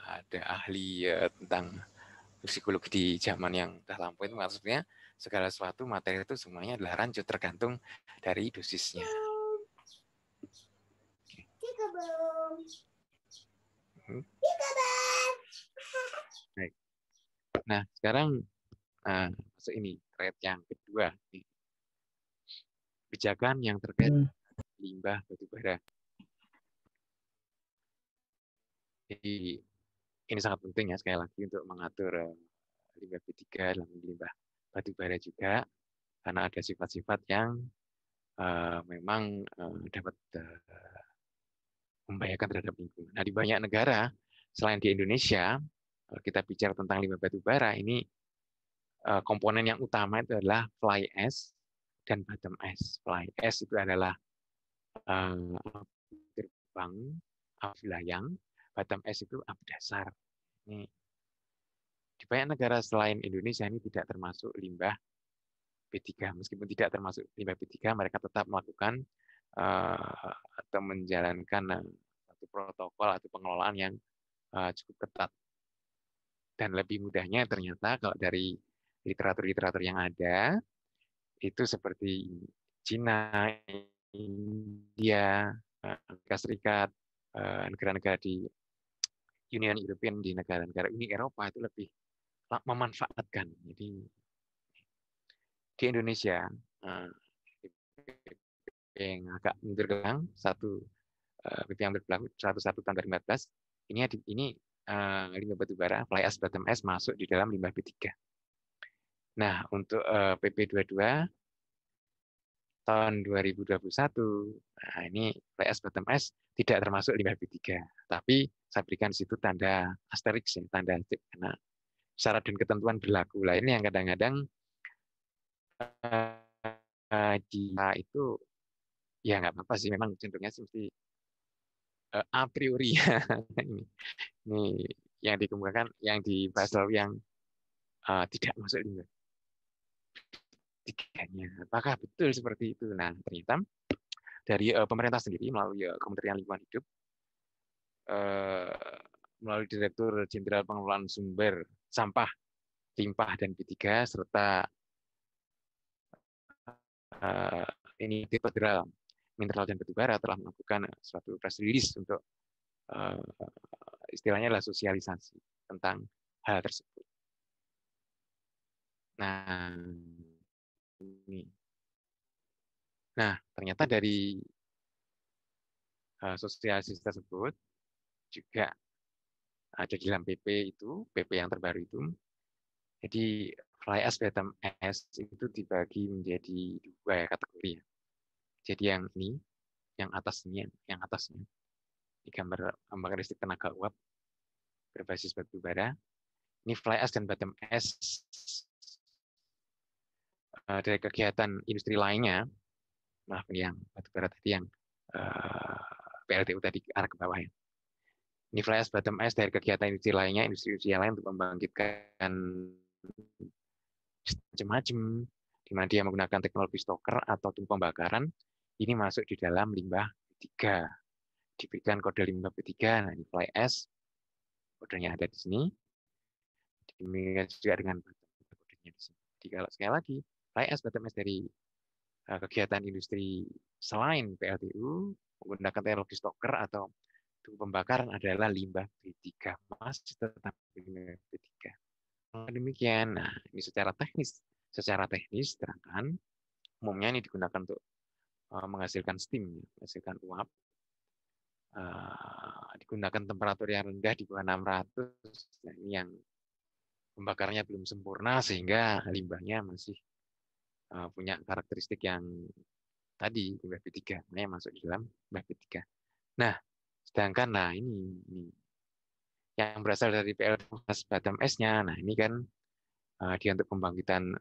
ada ahli tentang psikologi di zaman yang sudah lampau itu, maksudnya segala sesuatu materi itu semuanya adalah racun tergantung dari dosisnya. Baik. Nah, sekarang masuk ini thread yang kedua, kebijakan yang terkait limbah batubara. Jadi ini sangat penting ya, sekali lagi untuk mengatur limbah B3 dalam limbah batubara juga, karena ada sifat-sifat yang memang dapat membahayakan terhadap lingkungan. Nah, di banyak negara selain di Indonesia, kalau kita bicara tentang limbah batubara, ini komponen yang utama itu adalah fly ash dan bottom ash. Fly ash itu adalah gerbang, abu layang, bottom ash itu abu dasar. Ini di banyak negara selain Indonesia ini tidak termasuk limbah B3. Meskipun tidak termasuk limbah B3, mereka tetap melakukan atau menjalankan satu protokol atau pengelolaan yang cukup ketat. Dan lebih mudahnya ternyata kalau dari literatur-literatur yang ada, itu seperti Cina, India, Amerika Serikat, negara-negara di Union European, di negara-negara Uni Eropa itu lebih memanfaatkan. Jadi di Indonesia yang agak mundur ke belakang, PP yang berlaku 101 tahun 2014, ini limbah batubara fly ash bottom ash masuk di dalam limbah B3. Nah, untuk PP 22 tahun 2021, nah ini fly ash bottom ash tidak termasuk limbah B3, tapi saya berikan di situ tanda asterisk, ya, tanda tip, karena syarat dan ketentuan berlaku. Lah ini yang kadang-kadang dia itu ya nggak apa-apa sih, memang cenderungnya sih mesti a priori ya. ini yang dikemukakan, yang dibahas lalu yang tidak masuk limbah B3-nya. Apakah betul seperti itu? Nah, ternyata dari pemerintah sendiri melalui Kementerian Lingkungan Hidup, melalui Direktur Jenderal Pengelolaan Sumber Sampah, Limbah dan B3 serta ini Federal Mineral dan Batubara telah melakukan suatu press release untuk istilahnya adalah sosialisasi tentang hal tersebut. Nah, ini. Nah, ternyata dari sosialisasi tersebut juga ada di dalam PP itu, PP yang terbaru itu. Jadi fly ash bottom ash itu dibagi menjadi 2 kategori. Jadi yang ini, yang atasnya, di gambar karakteristik tenaga uap berbasis batu bara. Ini fly ash dan bottom ash dari kegiatan industri lainnya. Maaf, yang batu bara tadi yang PLTU tadi arah ke bawah ya. Ini fly ash bottom ash dari kegiatan industri lainnya, industri lain untuk membangkitkan macam-macam, di mana dia menggunakan teknologi stoker atau tungku pembakaran. Ini masuk di dalam limbah B3. Diberikan kode limbah B3, nah ini fly ash, kodenya ada di sini. Demikian juga dengan kodenya di sini. Jadi kalau sekali lagi, fly ash bottom ash dari kegiatan industri selain PLTU menggunakan teknologi stoker atau tungku pembakaran adalah limbah B3, masih tetap limbah B3. Demikian, nah ini secara teknis terangkan, umumnya ini digunakan untuk menghasilkan steam, menghasilkan uap, digunakan temperatur yang rendah di bawah 600. Nah, ini yang pembakarnya belum sempurna sehingga limbahnya masih punya karakteristik yang tadi limbah B3, yang masuk di dalam limbah B3. Nah, sedangkan ini yang berasal dari PLTU bottom ash-nya, nah ini kan dia untuk pembangkitan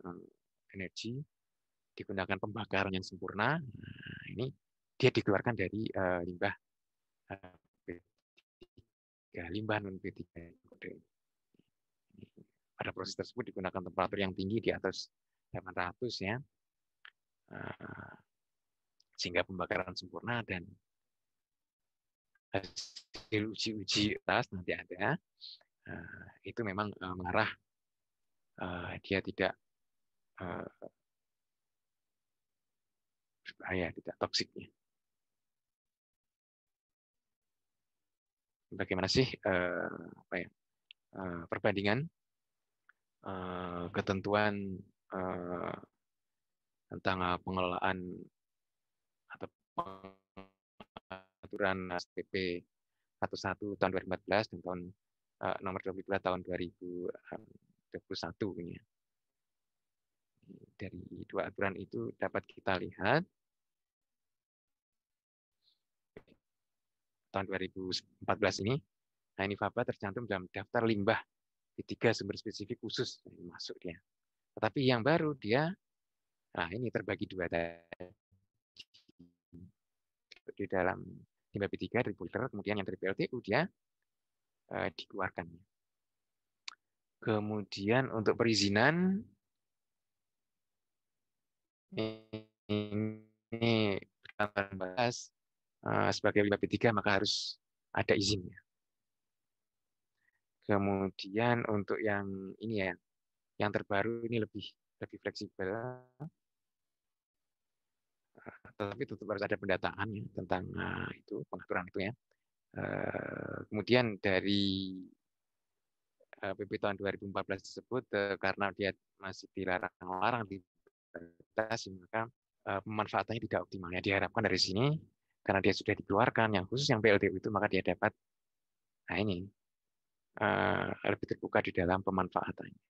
energi digunakan pembakaran yang sempurna. Nah, ini dia dikeluarkan dari limbah B3, limbah non B3. Pada proses tersebut digunakan temperatur yang tinggi di atas 800 ya, sehingga pembakaran sempurna dan hasil uji atas nanti ada, itu memang mengarah dia tidak berbahaya, tidak toksiknya. Bagaimana sih perbandingan ketentuan tentang pengelolaan atau aturan PP 11 tahun 2014 dan tahun nomor 22 tahun 2021 ini. Dari 2 aturan itu dapat kita lihat tahun 2014 ini. Nah, ini FABA tercantum dalam daftar limbah B3 sumber spesifik khusus, masuk dia. Tetapi yang baru dia, ini terbagi 2 tadi. Di dalam limbah B3 dari polder, kemudian yang dari PLTU dia dikeluarkan. Kemudian untuk perizinan ini bahas sebagai limbah B3 maka harus ada izinnya. Kemudian untuk yang ini ya, yang terbaru ini lebih fleksibel. tetapi tetap harus ada pendataan ya, tentang itu pengaturan itu ya. Kemudian dari PP tahun 2014 tersebut karena dia masih dilarang-larang dibatasi, maka pemanfaatannya tidak optimal. Ya, diharapkan dari sini karena dia sudah dikeluarkan yang khusus yang PLTU itu, maka dia dapat ini lebih terbuka di dalam pemanfaatannya.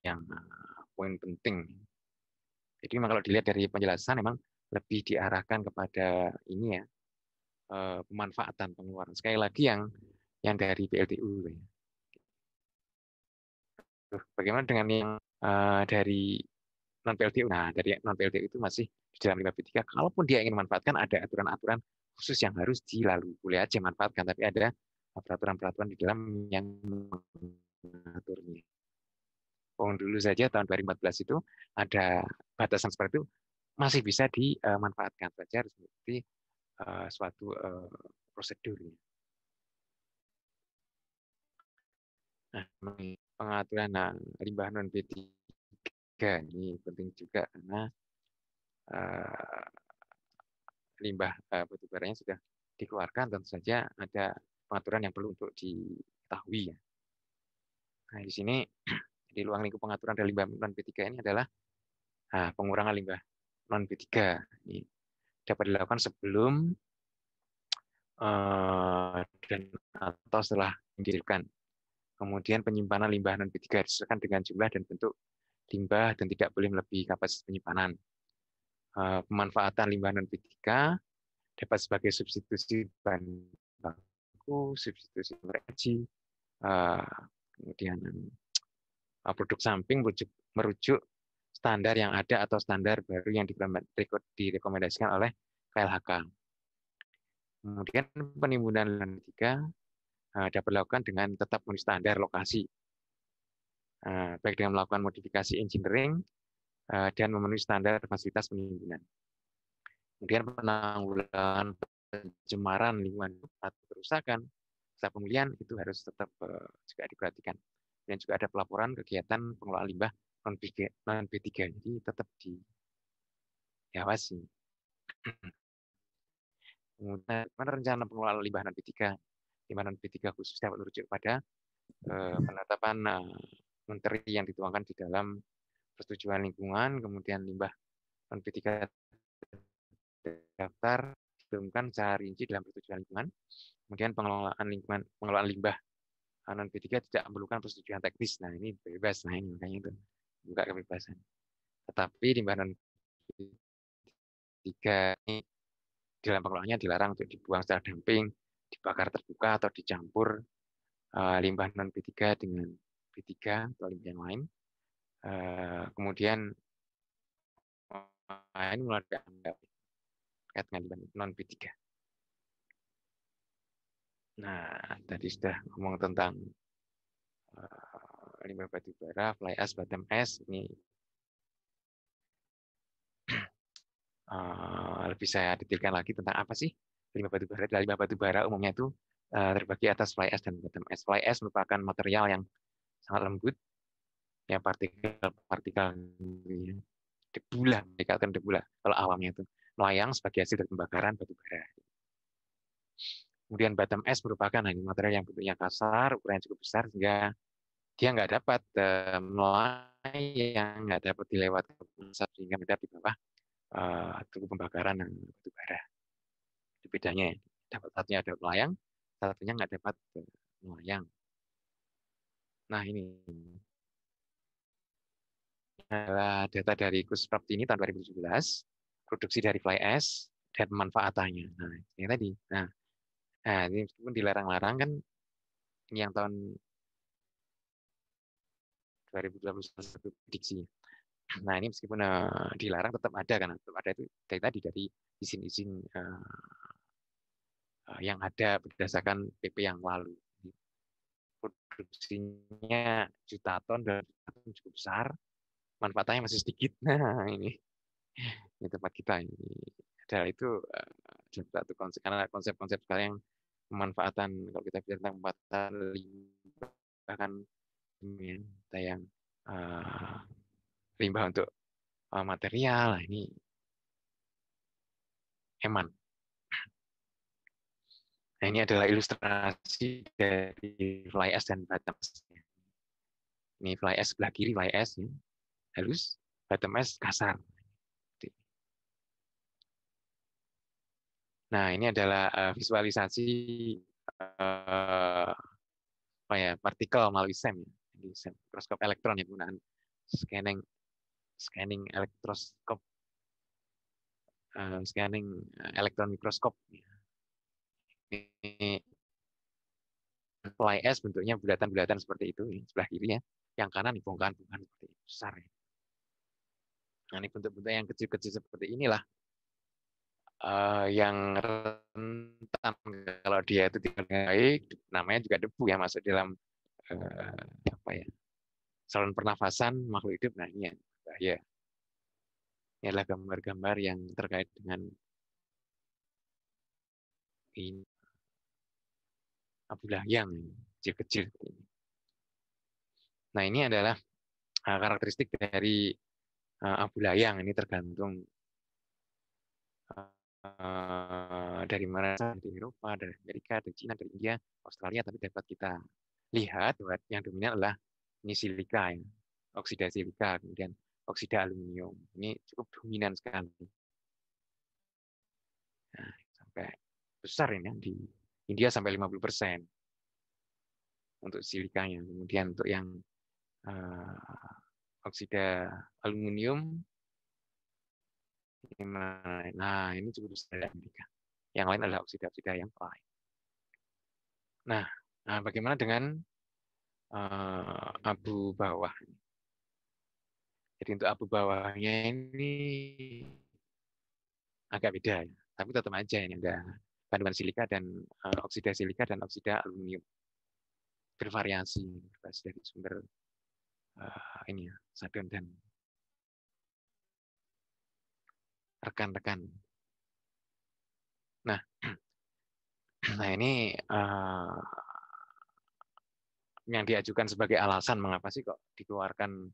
Yang poin penting. Jadi memang kalau dilihat dari penjelasan memang lebih diarahkan kepada ini ya, pemanfaatan pengeluaran. Sekali lagi yang dari PLTU. Bagaimana dengan yang dari non PLTU? Nah, dari non PLTU itu masih di dalam 5B3. Kalaupun dia ingin memanfaatkan, ada aturan-aturan khusus yang harus dilalui. Boleh aja manfaatkan, tapi ada peraturan-peraturan di dalam yang mengaturnya. Dulu saja tahun 2014 itu ada batasan seperti itu, masih bisa dimanfaatkan saja, harus mengikuti suatu prosedurnya. Nah, pengaturan limbah non B3 ini penting juga karena limbah batu baranya sudah dikeluarkan, tentu saja ada pengaturan yang perlu untuk diketahui ya. Nah, di sini di ruang lingkup pengaturan dari limbah non B3 ini adalah pengurangan limbah non B3 ini dapat dilakukan sebelum dan atau setelah dihasilkan. Kemudian penyimpanan limbah non B3 disesuaikan dengan jumlah dan bentuk limbah dan tidak boleh melebihi kapasitas penyimpanan. Pemanfaatan limbah non B3 dapat sebagai substitusi bahan baku, substitusi energi, kemudian produk samping merujuk standar yang ada atau standar baru yang direkomendasikan oleh KLHK. Kemudian penimbunan limbah non B3 dapat dilakukan dengan tetap memenuhi standar lokasi, baik dengan melakukan modifikasi engineering dan memenuhi standar fasilitas penimbunan. Kemudian penanggulangan pencemaran lingkungan atau kerusakan, serta pemulihan itu harus tetap juga diperhatikan. Dan juga ada pelaporan kegiatan pengelolaan limbah non B3, jadi tetap diawasi. Kemudian rencana pengelolaan limbah non B3, limbah non B3 khusus dapat merujuk pada penetapan menteri yang dituangkan di dalam persetujuan lingkungan, kemudian limbah non B3 daftar diumumkan secara rinci dalam persetujuan lingkungan. Kemudian pengelolaan limbah non B3 tidak memerlukan persetujuan teknis. Nah, ini bebas. Nah, ini makanya itu buka kebebasan. Tetapi limbah non B3 ini dalam pengelolaannya dilarang untuk dibuang secara damping, dibakar terbuka atau dicampur limbah non B3 dengan B3 atau limbah yang lain. Kemudian ini mulai dianggap terkait dengan limbah non B3. Nah, tadi sudah ngomong tentang limbah batu bara, fly ash, bottom ash. Ini lebih saya detailkan lagi tentang apa sih limbah batu bara. Limbah batu bara umumnya itu terbagi atas fly ash dan bottom ash. Fly ash merupakan material yang sangat lembut, yang partikel debu lah, dikatakan debu lah kalau awamnya itu melayang sebagai hasil dari pembakaran batu bara. Kemudian bottom ash merupakan material yang bentuknya kasar, ukurannya cukup besar sehingga dia nggak dapat melayang, nggak dapat dilewati sehingga mendapat di bawah tubuh pembakaran batu bara. Itu bedanya. Dapat satunya ada melayang, satunya nggak dapat melayang. Nah, ini adalah data dari Kusprapti ini tahun 2017, produksi dari fly ash dan pemanfaatannya. Nah, ini tadi. Nah, ini meskipun dilarang-larang kan, ini yang tahun 2021 prediksi. Nah, ini meskipun dilarang tetap ada kan, tetap ada itu dari tadi dari izin-izin yang ada berdasarkan PP yang lalu. Produksinya juta ton dan cukup besar, manfaatnya masih sedikit. Nah, ini tempat kita ini adalah itu satu konsep, karena konsep-konsep sekarang pemanfaatan, kalau kita bicara tentang pemanfaatan limbah, bahkan yang limbah untuk material. Nah, ini eman. Nah, ini adalah ilustrasi dari fly ash dan bottom ash. Ini fly ash sebelah kiri, fly ash ya, halus, bottom ash kasar. Nah, ini adalah visualisasi partikel melalui SEM, di SEM, mikroskop elektron yang penggunaan scanning elektroskop, scanning elektron mikroskop. Ini fly ash bentuknya bulatan-bulatan seperti itu, ini sebelah kiri ya. Yang kanan di bongkahan-bongkahan seperti itu, besar ya. Nah, ini bentuk-bentuk yang kecil-kecil seperti inilah yang rentan kalau dia itu tidak baik, namanya juga debu ya, masuk dalam saluran pernafasan makhluk hidup. Nah, ini yang bahaya. Ini adalah gambar-gambar yang terkait dengan ini abu layang kecil-kecil. Nah, ini adalah karakteristik dari abu layang. Ini tergantung dari mana, dari Eropa, dari Amerika, dari Cina, dari India, Australia, tapi dapat kita lihat bahwa yang dominan adalah ini silika, ya. Oksida silika, kemudian oksida aluminium. Ini cukup dominan sekali. Nah, sampai besar ini di India sampai 50% untuk silikanya. Kemudian untuk yang oksida aluminium, nah ini cukup besar di Amerika. Yang lain adalah oksida-oksida yang lain. Nah, bagaimana dengan abu bawah? Jadi untuk abu bawahnya ini agak beda, ya. Tapi tetap aja ini ada kandungan silika dan oksida silika dan oksida aluminium bervariasi dari sumber ini ya, sadon dan rekan-rekan. Nah, ini yang diajukan sebagai alasan mengapa sih kok dikeluarkan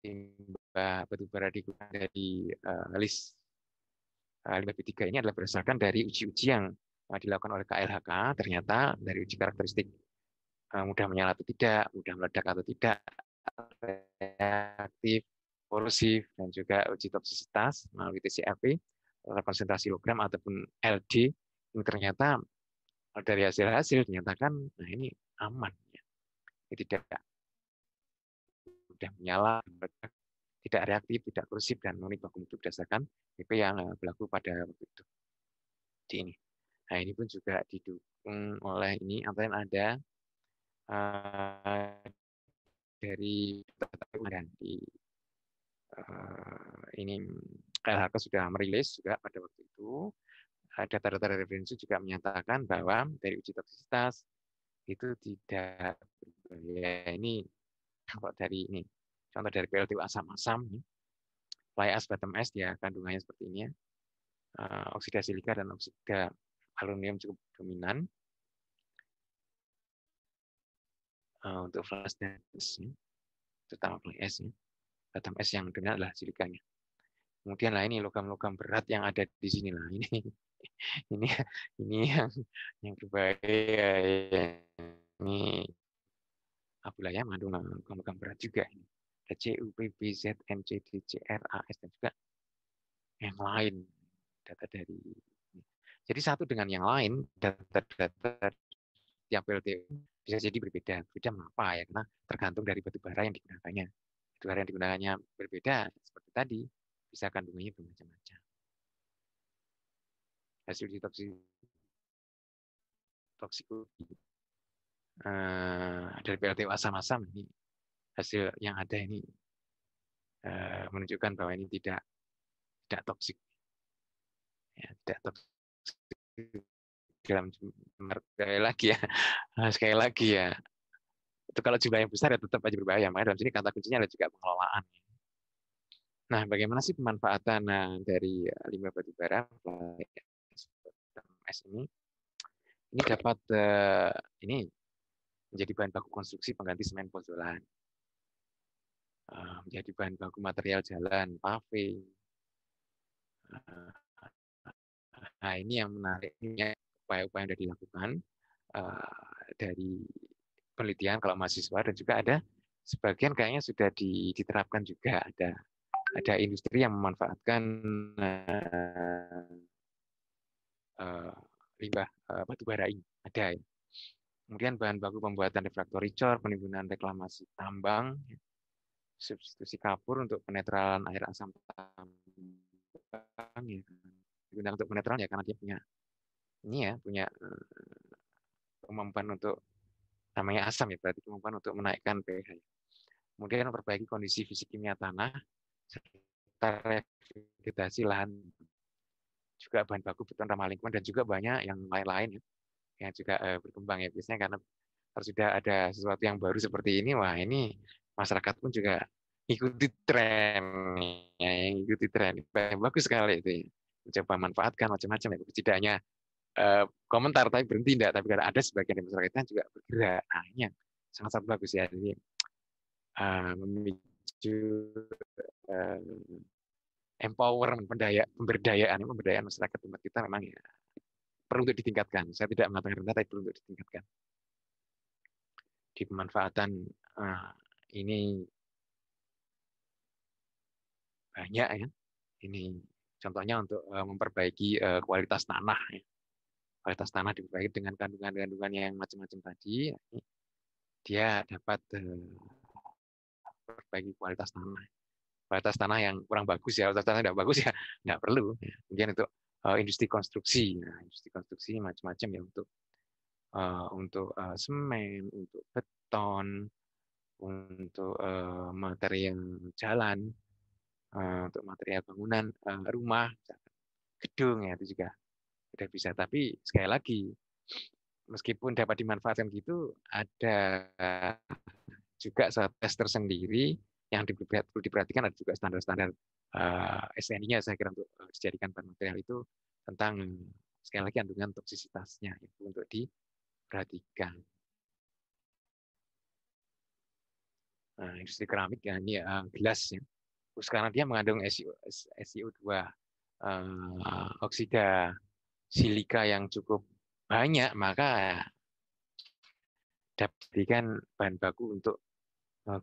limbah batubara dari list limbah B3 ini adalah berdasarkan dari uji-uji yang dilakukan oleh KLHK. Ternyata dari uji karakteristik mudah menyala atau tidak, mudah meledak atau tidak, reaktif, korosif, dan juga uji toksisitas melalui TCFP, konsentrasi logram ataupun LD. Ini ternyata dari hasil-hasil dinyatakan, nah ini aman, ya. Ini tidak mudah menyala, tidak reaktif, tidak korosif, dan murni baku mutu berdasarkan BP yang berlaku pada waktu itu. Di ini. Nah, ini pun juga didukung oleh ini, antara yang ada dari di ini KLHK sudah merilis juga pada waktu itu data-data referensi juga menyatakan bahwa dari uji toksisitas itu tidak berbahaya. Ini kalau dari ini contoh dari PLTU asam-asam, fly ash, bottom ash ya kandungannya seperti ini ya. Oksida silika dan oksida aluminium cukup dominan. Untuk fly ash dan terutama fly ash ya. Bottom ash yang dominan adalah silikanya. Kemudian lah ini logam-logam berat yang ada di sini lah ini yang berbahaya. Ini abu layang mengandung logam-logam berat juga. Ada Cu, Pb, Z, Mc, Cr, As dan juga yang lain. Data dari jadi satu dengan yang lain data-data tiap PLTU bisa jadi berbeda. Berbeda mengapa ya? Karena tergantung dari batu bara yang digunakannya. Batu bara yang digunakannya berbeda seperti tadi, bisa kandungannya bermacam-macam. Hasil toksikologi dari PLTU asam-asam ini hasil yang ada ini menunjukkan bahwa ini tidak toksik, ya, tidak toksik dalam sekali lagi ya itu kalau jumlah yang besar ya tetap aja berbahaya. Makanya dalam sini kata kuncinya adalah juga pengelolaan. Nah, bagaimana sih pemanfaatan dari limbah batubara ini? Ini dapat ini menjadi bahan baku konstruksi pengganti semen pozolan. menjadi bahan baku material jalan, paving. Nah, ini yang menariknya upaya-upaya yang sudah dilakukan dari penelitian kalau mahasiswa, dan juga ada sebagian kayaknya sudah diterapkan juga, ada industri yang memanfaatkan limbah batu bara ini, ada ya. Kemudian bahan baku pembuatan refractory core, penimbunan reklamasi tambang, substitusi kapur untuk penetralan air asam tambang, ya. Digunakan untuk penetralan ya karena dia punya ini ya, punya kemampuan untuk, namanya asam ya, berarti kemampuan untuk menaikkan pH. Kemudian memperbaiki kondisi fisik kimia tanah serta revegetasi lahan, juga bahan baku beton ramah lingkungan, dan juga banyak yang lain-lain ya, yang juga berkembang ya. Biasanya karena kalau sudah ada sesuatu yang baru seperti ini, wah ini masyarakat pun juga ikuti tren, ya, ikuti tren. Bagus sekali itu ya. Mencoba manfaatkan macam-macam ya. Tidak hanya komentar tapi berhenti tidak, tapi karena ada sebagian dari masyarakat yang juga bergerak. Nah, ini yang sangat-sangat bagus ya. Jadi memicu empowerment, pemberdayaan masyarakat tempat kita memang ya perlu untuk ditingkatkan. Saya tidak mengatakan rendah, tapi perlu untuk ditingkatkan. Di pemanfaatan ini banyak ya. Ini contohnya untuk memperbaiki kualitas tanah. Ya. Kualitas tanah diperbaiki dengan kandungan-kandungan yang macam-macam tadi. Dia dapat perbaiki kualitas tanah. Kualitas tanah yang kurang bagus ya, kualitas tanah tidak bagus ya, nggak perlu. Kemudian untuk industri konstruksi, nah, industri konstruksi macam-macam ya, untuk semen, untuk beton, untuk material jalan, untuk material bangunan rumah, gedung ya, itu juga sudah bisa. Tapi sekali lagi, meskipun dapat dimanfaatkan gitu, ada juga tes tersendiri yang perlu diperhatikan. Ada juga standar-standar SNI-nya saya kira untuk dijadikan bahan material itu, tentang sekali lagi kandungan toksisitasnya itu untuk diperhatikan. Nah, industri keramik ya, ini gelas ya. Terus karena dia mengandung SiO2, oksida silika yang cukup banyak, maka dapat dijadikan bahan baku untuk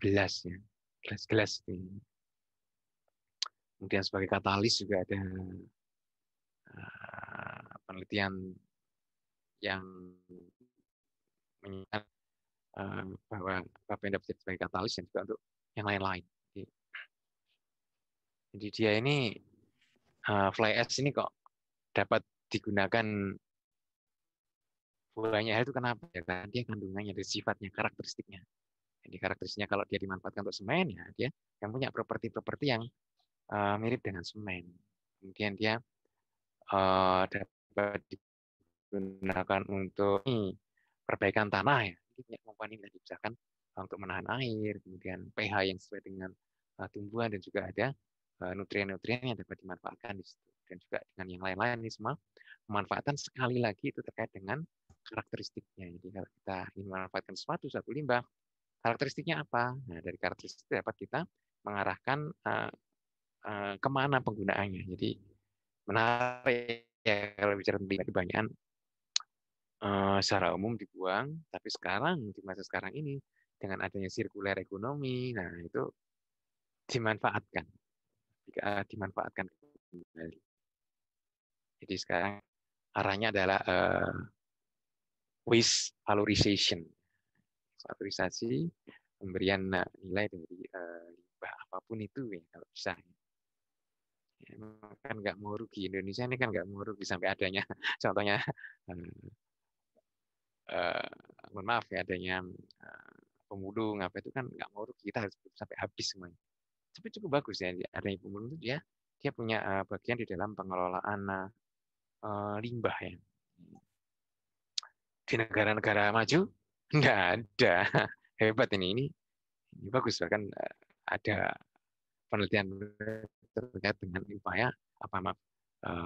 gelas ya, gelas-gelas. Kemudian sebagai katalis juga ada penelitian yang menyatakan bahwa apa yang dapat jadi sebagai katalis dan juga untuk yang lain-lain. Jadi dia ini fly ash ini kok dapat digunakan banyak hal itu kenapa? Ya, karena dia kandungannya, dari sifatnya, karakteristiknya. Jadi karakteristiknya kalau dia dimanfaatkan untuk semen, ya dia yang punya properti-properti yang mirip dengan semen. Kemudian dia dapat digunakan untuk perbaikan tanah ya. Jadi kemampuan ini dibesarkan untuk menahan air, kemudian pH yang sesuai dengan tumbuhan, dan juga ada nutrien-nutrien yang dapat dimanfaatkan di situ. Dan juga dengan yang lain-lain ini semua pemanfaatan sekali lagi itu terkait dengan karakteristiknya. Jadi kalau kita ingin memanfaatkan suatu limbah, karakteristiknya apa? Nah, dari karakteristik dapat kita mengarahkan kemana penggunaannya. Jadi menarik ya kalau bicara tentang kebanyakan secara umum dibuang, tapi sekarang di masa sekarang ini dengan adanya sirkuler ekonomi, nah itu dimanfaatkan kembali. Jadi sekarang arahnya adalah waste valorization, valorisasi, pemberian nilai dari limbah apapun itu ya kalau bisa. Ya, kan nggak mau rugi, Indonesia ini kan nggak mau rugi sampai adanya contohnya mohon maaf ya, adanya pemulung apa itu kan nggak mau rugi, kita harus sampai habis semuanya. Tapi cukup bagus ya adanya pemulung itu, dia punya bagian di dalam pengelolaan limbah ya. Di negara-negara maju nggak ada. Hebat ini bagus, bahkan ada penelitian terkait dengan upaya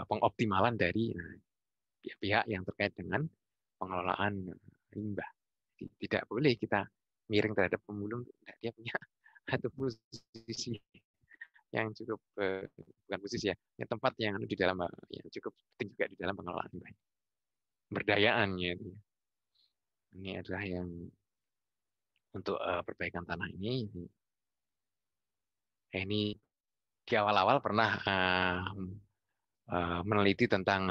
pengoptimalan dari pihak-pihak yang terkait dengan pengelolaan limbah. Tidak boleh kita miring terhadap pemulung, dia punya atau posisi yang cukup bukan posisi ya, tempat yang di dalam yang cukup penting juga di dalam pengelolaan limbah. Berdayaannya itu. Ini adalah yang untuk perbaikan tanah ini. Ini di awal-awal pernah meneliti tentang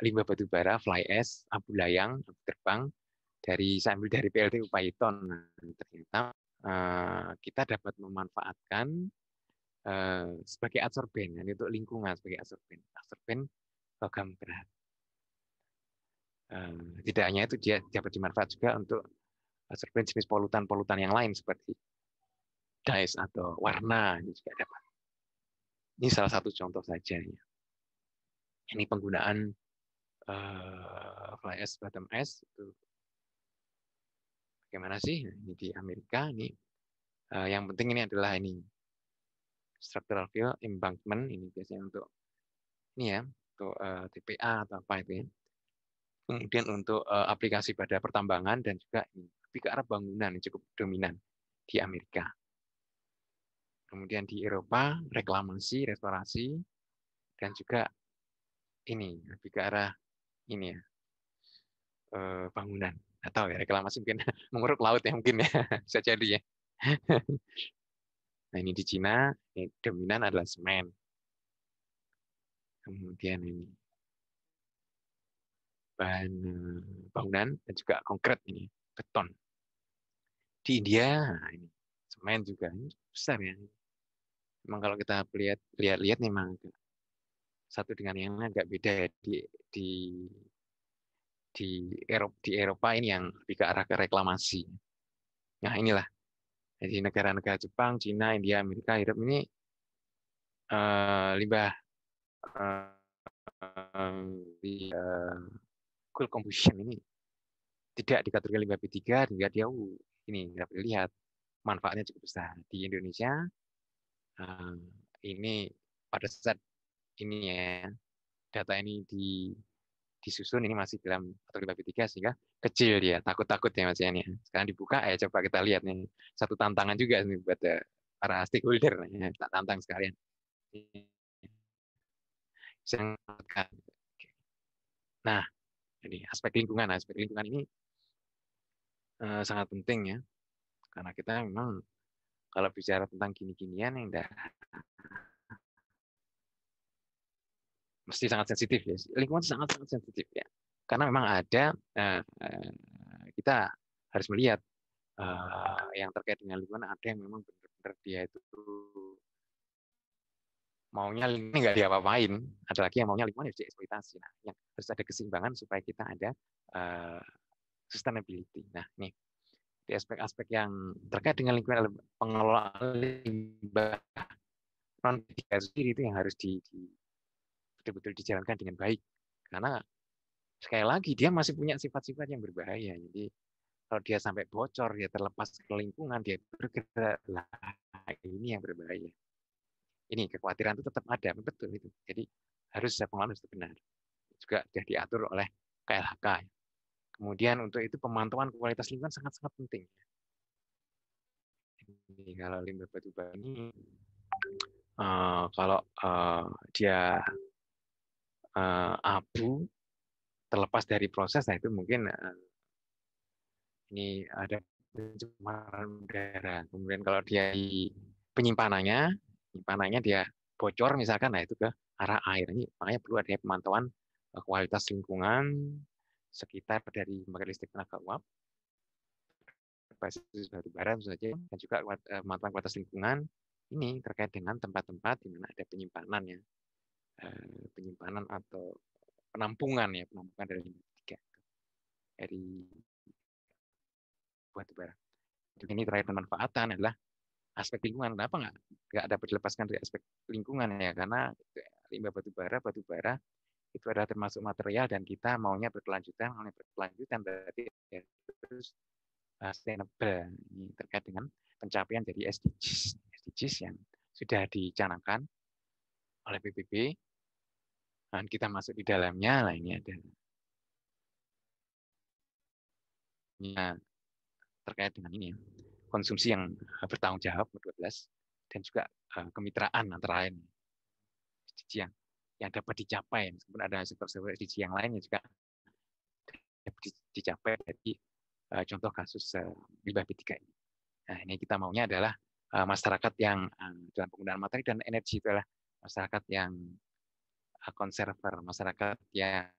limbah batu bara, fly ash, abu layang, abu terbang sambil dari PLTU Python. Ternyata kita dapat memanfaatkan sebagai adsorben, untuk lingkungan sebagai adsorben logam berat. Tidak hanya itu, dia dapat dimanfaat juga untuk adsorben jenis polutan-polutan yang lain seperti dyes atau warna, ini juga dapat. Ini salah satu contoh saja. Ya. Ini penggunaan fly ash, bottom ash itu bagaimana sih? Ini di Amerika. Ini yang penting ini adalah ini structural fill embankment, ini biasanya untuk ini ya, untuk TPA atau apa itu ya. Kemudian untuk aplikasi pada pertambangan dan juga ini lebih ke arah bangunan yang cukup dominan di Amerika. Kemudian di Eropa reklamasi, restorasi, dan juga ini lebih ke arah ini ya, bangunan. Atau ya reklamasi mungkin menguruk laut ya mungkin ya, bisa jadi ya. Nah ini di Cina ini dominan adalah semen. Kemudian ini bahan bangunan dan juga konkret ini beton. Di India nah ini semen juga ini besar ya. Memang kalau kita lihat memang satu dengan yang lain agak beda ya di Eropa ini yang lebih ke arah ke reklamasi. Nah inilah jadi negara-negara Jepang, Cina, India, Amerika, Eropa ini limbah cool combustion ini tidak dikategorikan limbah B3 hingga dia ini dapat dilihat manfaatnya cukup besar. Di Indonesia ini pada saat ini ya data ini disusun ini masih dalam kategori B3 sehingga kecil dia, takut-takut ya Mas Yani. Sekarang dibuka coba kita lihat nih. Satu tantangan juga nih buat para stakeholder ya, tak tantang sekalian. Nah, ini aspek lingkungan ini sangat penting ya. Karena kita memang kalau bicara tentang gini-ginian yang mesti sangat sensitif ya. Lingkungan sangat-sangat sensitif ya. Karena memang ada kita harus melihat yang terkait dengan lingkungan ada yang memang benar-benar dia itu maunya lingkungan nggak diapa-apain, ada lagi yang maunya lingkungan harus dieksploitasi. Nah, yang harus ada keseimbangan supaya kita ada sustainability. Nah, ini di aspek-aspek yang terkait dengan lingkungan pengelolaan limbah non sendiri itu yang harus betul-betul dijalankan dengan baik. Karena sekali lagi dia masih punya sifat-sifat yang berbahaya. Jadi kalau dia sampai bocor, dia terlepas ke lingkungan, dia bergerak, lah ini yang berbahaya. Ini kekhawatiran itu tetap ada, betul itu. Jadi harus pengelolaan harus benar. Juga sudah diatur oleh KLHK. Kemudian untuk itu pemantauan kualitas lingkungan sangat-sangat penting. Ini kalau limbah batu bara ini, kalau dia abu terlepas dari proses, nah itu mungkin ini ada pencemaran udara. Kemudian kalau dia di penyimpanannya dia bocor misalkan, nah itu ke arah air. Ini makanya perlu ada pemantauan kualitas lingkungan sekitar dari pembangkit listrik tenaga uap berbasis batu bara saja, dan juga pemantauan kualitas lingkungan ini terkait dengan tempat-tempat di mana ada penyimpanan ya, penyimpanan atau penampungan dari limbah B3 dari batu bara. Ini terkait pemanfaatan adalah aspek lingkungan. Kenapa nggak dapat dilepaskan dari aspek lingkungan ya? Karena limbah batu bara itu adalah termasuk material dan kita maunya berkelanjutan berarti harus sustainable. Ini terkait dengan pencapaian dari SDGs yang sudah dicanangkan oleh PBB dan kita masuk di dalamnya. Lah ini ada terkait dengan ini, konsumsi yang bertanggung jawab, 12, dan juga kemitraan antara lain SDG yang dapat dicapai, meskipun ada sektor-sektor SDG yang lainnya juga dapat dicapai dari contoh kasus limbah B3 ini. Nah, ini kita maunya adalah masyarakat yang dalam penggunaan materi dan energi itu adalah masyarakat yang konserver, masyarakat yang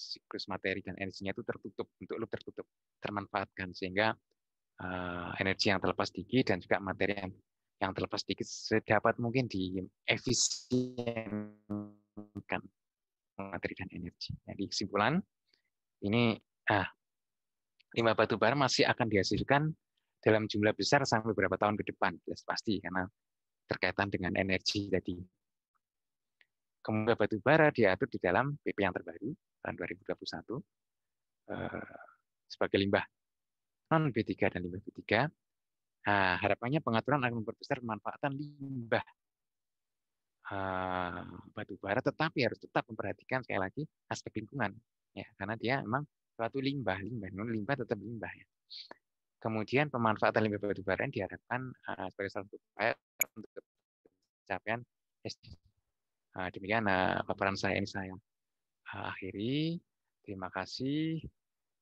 siklus materi dan energinya itu tertutup, untuk loop tertutup, termanfaatkan, sehingga energi yang terlepas sedikit dan juga materi yang terlepas sedikit sedapat mungkin diefisienkan materi dan energi. Jadi kesimpulan, ini limbah batu bara masih akan dihasilkan dalam jumlah besar sampai beberapa tahun ke depan, jelas pasti, karena terkaitan dengan energi tadi. Kemudian batu bara diatur di dalam PP yang terbaru tahun 2021 sebagai limbah non B3 dan limbah B3. Nah, harapannya pengaturan akan memperbesar pemanfaatan limbah batu bara, tetapi harus tetap memperhatikan sekali lagi aspek lingkungan, ya, karena dia memang suatu limbah tetap limbah, ya. Kemudian pemanfaatan limbah batu bara yang diharapkan sebagai salah satu upaya untuk pencapaian SDG. Demikian paparan saya ini saya akhiri. Terima kasih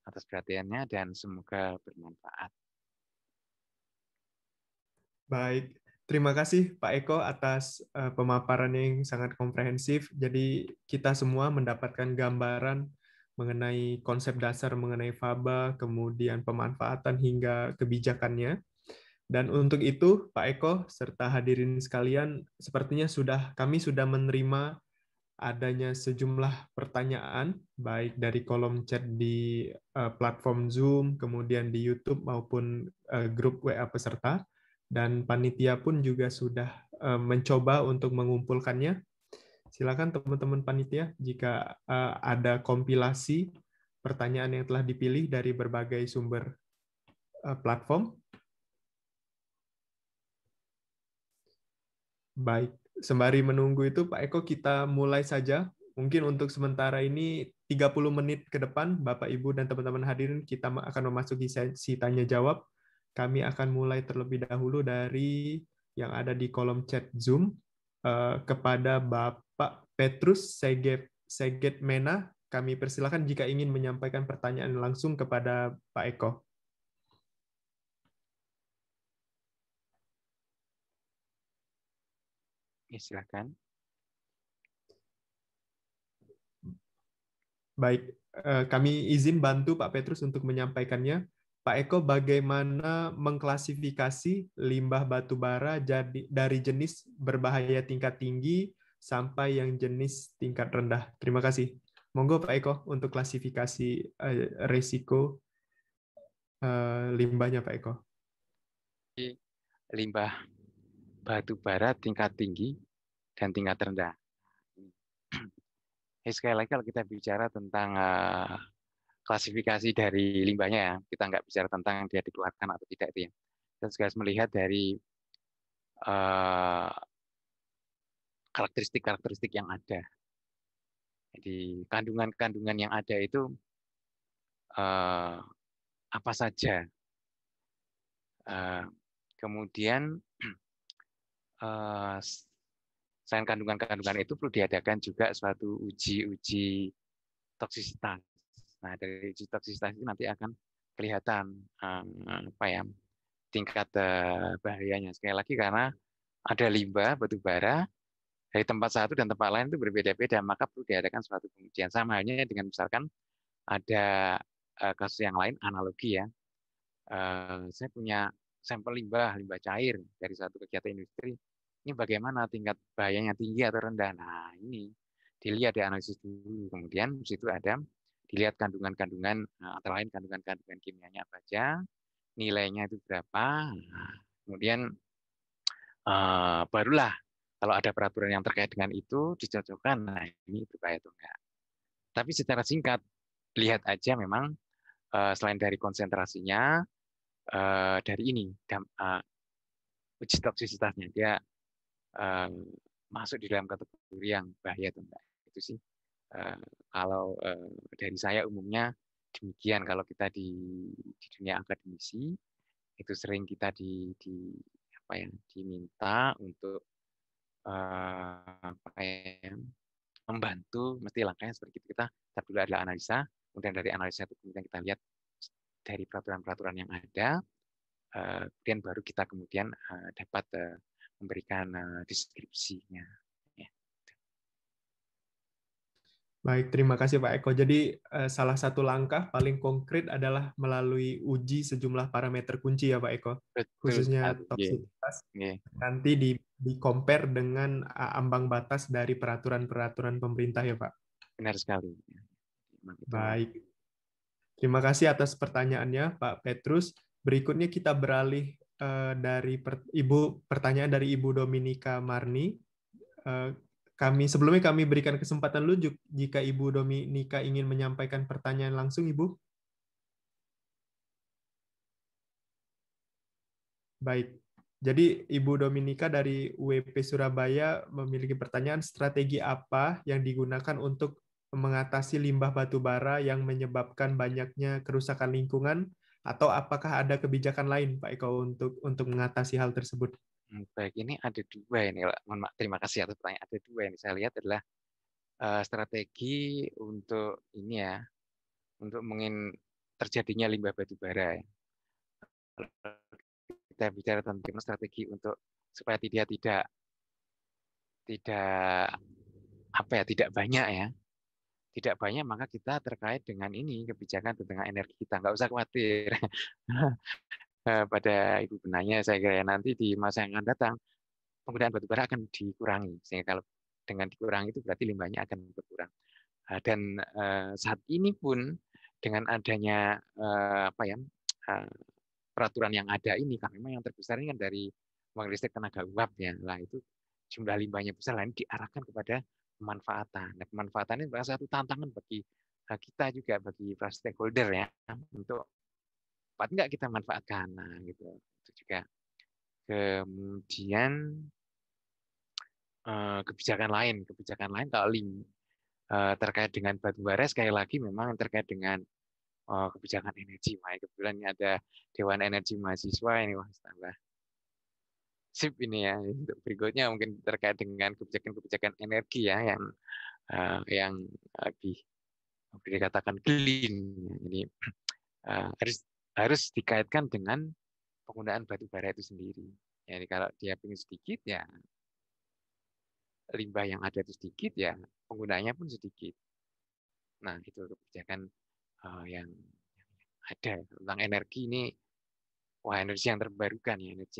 atas perhatiannya dan semoga bermanfaat. Baik, terima kasih Pak Eko atas pemaparan yang sangat komprehensif. Jadi kita semua mendapatkan gambaran mengenai konsep dasar mengenai faba, kemudian pemanfaatan hingga kebijakannya. Dan untuk itu, Pak Eko serta hadirin sekalian, sepertinya kami sudah menerima adanya sejumlah pertanyaan, baik dari kolom chat di platform Zoom, kemudian di YouTube maupun grup WA peserta, dan panitia pun juga sudah mencoba untuk mengumpulkannya. Silakan teman-teman panitia, jika ada kompilasi pertanyaan yang telah dipilih dari berbagai sumber platform. Baik, sembari menunggu itu Pak Eko, kita mulai saja. Mungkin untuk sementara ini 30 menit ke depan, Bapak, Ibu, dan teman-teman hadirin, kita akan memasuki sesi tanya jawab. Kami akan mulai terlebih dahulu dari yang ada di kolom chat Zoom kepada Bapak Petrus Seget Mena. Kami persilakan jika ingin menyampaikan pertanyaan langsung kepada Pak Eko. Ya, silakan. Baik, kami izin bantu Pak Petrus untuk menyampaikannya. Pak Eko, bagaimana mengklasifikasi limbah batu bara dari jenis berbahaya tingkat tinggi sampai yang jenis tingkat rendah? Terima kasih. Monggo Pak Eko untuk klasifikasi risiko limbahnya Pak Eko. Limbah batu bara tingkat tinggi dan tingkat rendah. Sekali lagi kalau kita bicara tentang klasifikasi dari limbahnya, ya, kita nggak bicara tentang dia dikeluarkan atau tidak itu, ya. Kita juga harus melihat dari karakteristik-karakteristik yang ada. Jadi kandungan-kandungan yang ada itu apa saja. Kemudian selain kandungan-kandungan itu perlu diadakan juga suatu uji toksisitas. Nah, dari uji toksisitas itu nanti akan kelihatan tingkat bahayanya. Sekali lagi karena ada limbah batu bara dari tempat satu dan tempat lain itu berbeda-beda, maka perlu diadakan suatu pengujian. Sama halnya dengan misalkan ada kasus yang lain analogi, ya. Saya punya sampel limbah cair dari satu kegiatan industri. Ini bagaimana tingkat bahayanya, tinggi atau rendah? Nah, ini dilihat di analisis dulu. Kemudian di situ ada dilihat kandungan-kandungan, antara lain kandungan-kandungan kimianya apa aja, nilainya itu berapa. Nah, kemudian barulah kalau ada peraturan yang terkait dengan itu dicocokkan. Nah, ini berbahaya atau enggak. Tapi secara singkat, lihat aja memang selain dari konsentrasinya, dari ini uji toksisitasnya, dia masuk di dalam kategori yang bahaya atau enggak. Itu sih kalau dari saya umumnya demikian kalau kita di dunia akademisi itu sering kita diminta untuk membantu, mesti langkahnya seperti itu. Kita dulu adalah analisa, kemudian dari analisa itu kemudian kita lihat dari peraturan-peraturan yang ada, kemudian baru kita kemudian dapat memberikan deskripsinya. Ya. Baik, terima kasih Pak Eko. Jadi salah satu langkah paling konkret adalah melalui uji sejumlah parameter kunci ya Pak Eko, khususnya toksisitas. Nanti di-compare dengan ambang batas dari peraturan-peraturan pemerintah ya Pak. Benar sekali. Baik. Terima kasih atas pertanyaannya Pak Petrus. Berikutnya kita beralih dari pertanyaan dari Ibu Dominika Marni. Sebelumnya kami berikan kesempatan dulu jika Ibu Dominika ingin menyampaikan pertanyaan langsung, Ibu. Baik. Jadi Ibu Dominika dari UWP Surabaya memiliki pertanyaan, strategi apa yang digunakan untuk mengatasi limbah batu bara yang menyebabkan banyaknya kerusakan lingkungan, atau apakah ada kebijakan lain Pak Eko untuk mengatasi hal tersebut? Baik, ini ada dua ini. Terima kasih atas pertanyaan. Ada dua yang saya lihat adalah strategi untuk ini ya, untuk terjadinya limbah batu bara. Kita bicara tentang strategi untuk supaya tidak banyak ya, tidak banyak, maka kita terkait dengan ini kebijakan tentang energi kita, nggak usah khawatir. Pada Ibu penanya, saya kira nanti di masa yang akan datang penggunaan batu bara akan dikurangi, sehingga kalau dengan dikurangi itu berarti limbahnya akan berkurang. Dan saat ini pun dengan adanya peraturan yang ada ini, kan memang yang terbesar ini kan dari pembangkit listrik tenaga uap ya, lah itu jumlah limbahnya besar, lain diarahkan kepada pemanfaatan. Nah, pemanfaatan ini adalah satu tantangan bagi kita juga, bagi para stakeholder ya, untuk dapat nggak kita manfaatkan, nah gitu. Itu juga. Kemudian kebijakan lain kalau terkait dengan batu bara, sekali lagi memang terkait dengan kebijakan energi. Kebetulan ini ada Dewan Energi Mahasiswa ini, wah tambah sip ini ya. Untuk berikutnya mungkin terkait dengan kebijakan energi ya yang lebih dikatakan clean. Jadi harus dikaitkan dengan penggunaan batu bara itu sendiri. Jadi kalau dia ingin sedikit ya limbah yang ada itu sedikit ya penggunaannya pun sedikit. Nah itu kebijakan yang ada tentang energi ini. Wah, energi yang terbarukan ya, energi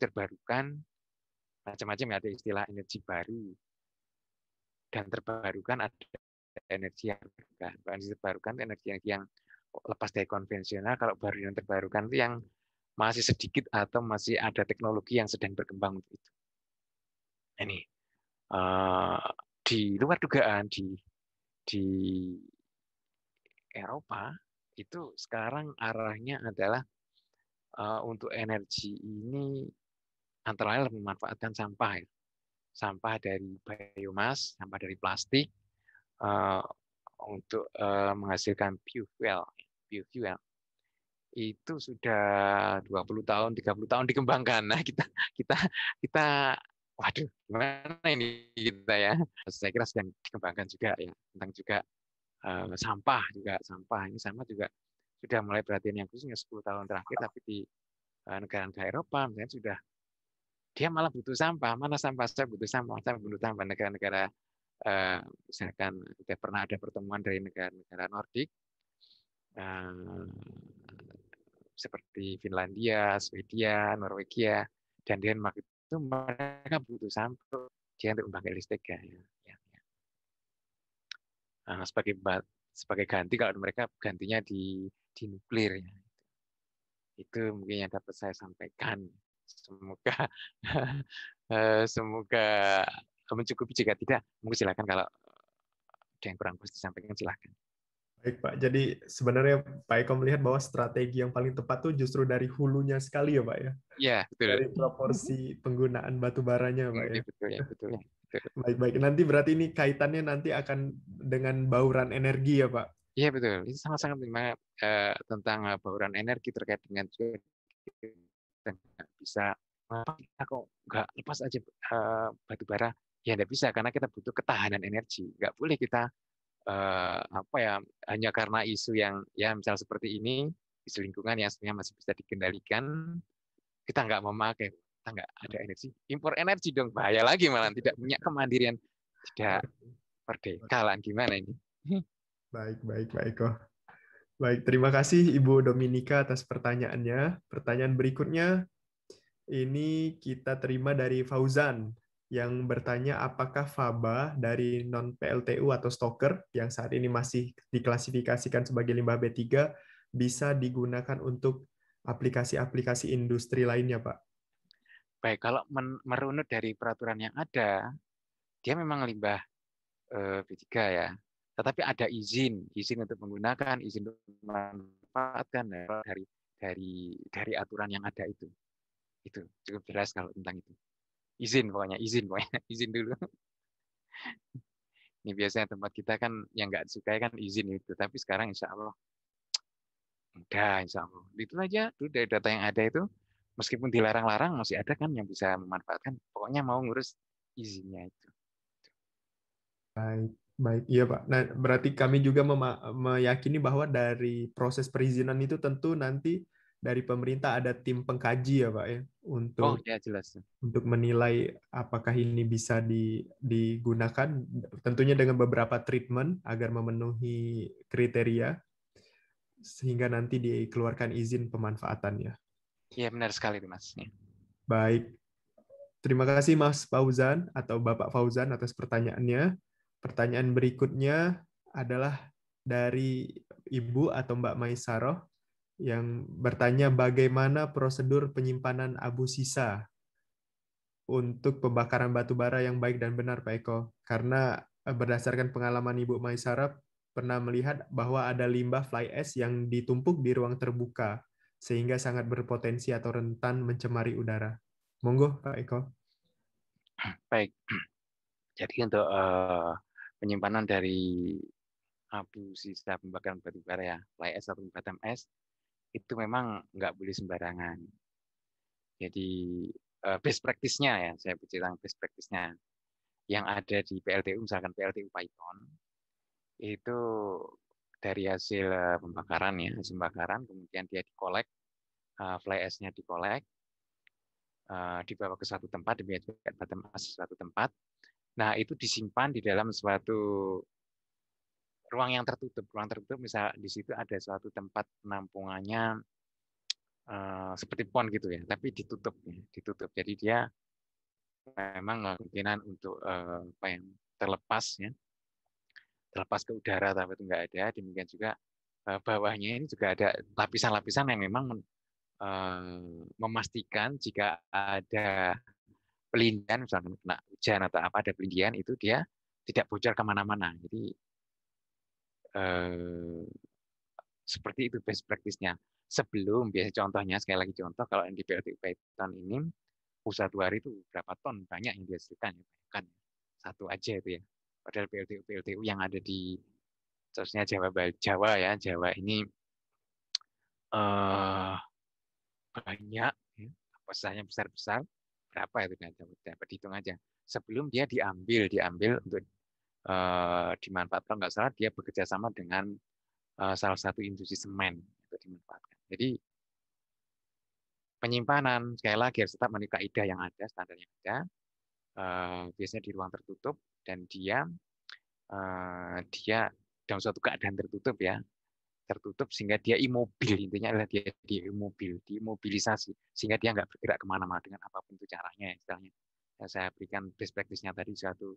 terbarukan macam-macam ya, ada istilah energi baru dan terbarukan, ada energi yang terbarukan. Energi terbarukan itu energi yang lepas dari konvensional. Kalau baru yang terbarukan itu yang masih sedikit atau masih ada teknologi yang sedang berkembang untuk itu. Ini di luar dugaan di Eropa itu sekarang arahnya adalah untuk energi ini antara lain memanfaatkan sampah ya. Sampah dari biomas, sampah dari plastik untuk menghasilkan biofuel. Itu sudah 20 tahun, 30 tahun dikembangkan. Nah, kita waduh, gimana ini kita ya? Saya kira sedang dikembangkan juga ya, tentang juga sampah ini sama juga sudah mulai perhatian yang khususnya 10 tahun terakhir, tapi di negara-negara Eropa misalnya sudah dia malah butuh sampah. Mana sampah? Saya butuh sampah. Negara-negara misalkan sudah pernah ada pertemuan dari negara-negara Nordik seperti Finlandia, Swedia, Norwegia, dan Denmark, itu mereka butuh sampah dia untuk membangkit listrik ya. Nah, sebagai ganti kalau mereka gantinya di nuklir ya. Itu mungkin yang dapat saya sampaikan. Semoga mencukupi. Jika tidak, mungkin silakan kalau ada yang kurang bisa disampaikan, silakan. Baik Pak, jadi sebenarnya Pak Eko melihat bahwa strategi yang paling tepat tuh justru dari hulunya sekali ya Pak ya? Iya, betul. Dari proporsi penggunaan batu baranya Pak ya? Betul. Baik. Nanti berarti ini kaitannya nanti akan dengan bauran energi ya Pak? Iya betul, itu sangat-sangat penting tentang bauran energi terkait dengan juga kita nggak bisa kita kok nggak lepas aja batu bara, ya nggak bisa karena kita butuh ketahanan energi, nggak boleh kita apa ya hanya karena isu yang ya misal seperti ini, isu lingkungan yang sebenarnya masih bisa dikendalikan, kita nggak memakai, kita nggak ada energi, impor energi dong, bahaya lagi malah tidak punya kemandirian, tidak merdeka, gimana ini? Baik, baik, Pak Eko. Baik, terima kasih Ibu Dominika atas pertanyaannya. Pertanyaan berikutnya ini kita terima dari Fauzan yang bertanya apakah faba dari non-PLTU atau stoker yang saat ini masih diklasifikasikan sebagai limbah B3 bisa digunakan untuk aplikasi-aplikasi industri lainnya, Pak? Baik, kalau merunut dari peraturan yang ada, dia memang limbah B3 ya. Tetapi ada izin untuk menggunakan, izin untuk memanfaatkan dari aturan yang ada itu. Itu cukup jelas kalau tentang itu. Izin pokoknya, izin dulu. Ini biasanya tempat kita kan yang nggak disukai kan izin itu, tapi sekarang insya Allah mudah, insya Allah. Itu aja dulu dari data yang ada itu, meskipun dilarang-larang masih ada kan yang bisa memanfaatkan. Pokoknya mau ngurus izinnya itu. Baik, baik. Iya, Pak. Nah, berarti kami juga meyakini bahwa dari proses perizinan itu tentu nanti dari pemerintah ada tim pengkaji ya, Pak ya, Oh untuk ya jelas. untuk menilai apakah ini bisa digunakan, tentunya dengan beberapa treatment agar memenuhi kriteria, sehingga nanti dikeluarkan izin pemanfaatannya. Iya benar sekali Mas. Baik, terima kasih Mas Fauzan atau Bapak Fauzan atas pertanyaannya. Pertanyaan berikutnya adalah dari Ibu atau Mbak Maisaroh yang bertanya bagaimana prosedur penyimpanan abu sisa untuk pembakaran batu bara yang baik dan benar, Pak Eko. Karena berdasarkan pengalaman Ibu Maisarah pernah melihat bahwa ada limbah fly ash yang ditumpuk di ruang terbuka, sehingga sangat berpotensi atau rentan mencemari udara. Monggo, Pak Eko. Baik. Jadi untuk penyimpanan dari abu sisa pembakaran batu bara ya, fly ash atau bottom ash, itu memang nggak boleh sembarangan. Jadi best practice-nya ya, saya bicara best practice-nya. Yang ada di PLTU, misalkan PLTU Python, itu dari hasil pembakaran ya, hasil pembakaran, kemudian dia dikolek, fly ash-nya dikolek, dibawa ke suatu tempat, dibawa ke bottom ash suatu tempat. Nah, itu disimpan di dalam suatu ruang yang tertutup. Ruang tertutup, misal di situ ada suatu tempat penampungannya seperti pon gitu ya, tapi ditutup. Jadi dia memang kemungkinan untuk apa yang terlepas ya, terlepas ke udara tapi itu nggak ada. Demikian juga bawahnya ini juga ada lapisan-lapisan yang memang memastikan jika ada pelindian, misalnya kena hujan atau apa ada pelindian itu dia tidak bocor kemana-mana. Jadi seperti itu best practice-nya. Sebelum, biasa contohnya, sekali lagi contoh, kalau yang di PLTU Python ini, satu hari itu berapa ton banyak yang dihasilkan. Kan satu aja itu ya. Padahal PLTU yang ada di khususnya Jawa ya, Jawa ini banyak, ya, posisinya besar-besar, berapa itu dapat dihitung aja. Sebelum dia diambil untuk dimanfaatkan, nggak salah dia bekerja sama dengan salah satu industri semen itu dimanfaatkan. Jadi penyimpanan sekali lagi harus tetap memenuhi kaidah yang ada, standar yang ada, biasanya di ruang tertutup dan dia dalam suatu keadaan tertutup ya, tertutup sehingga dia immobil, intinya adalah dia diimobilisasi sehingga dia nggak bergerak kemana-mana dengan apapun itu caranya. Istilahnya saya berikan best practice-nya tadi suatu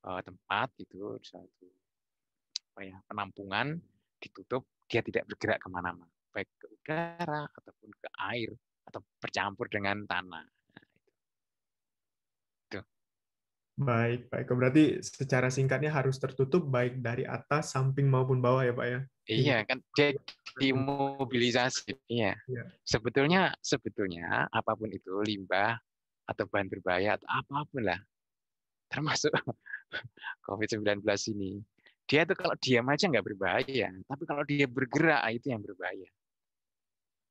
tempat itu, suatu penampungan ditutup, dia tidak bergerak kemana-mana, baik ke udara ataupun ke air atau bercampur dengan tanah. Baik, Pak Eko. Berarti secara singkatnya harus tertutup baik dari atas, samping maupun bawah ya, Pak ya? Iya kan, dia dimobilisasi. Iya. Sebetulnya apapun itu limbah atau bahan berbahaya atau apapun lah, termasuk COVID-19 ini, Dia itu kalau diam aja nggak berbahaya, tapi kalau dia bergerak itu yang berbahaya.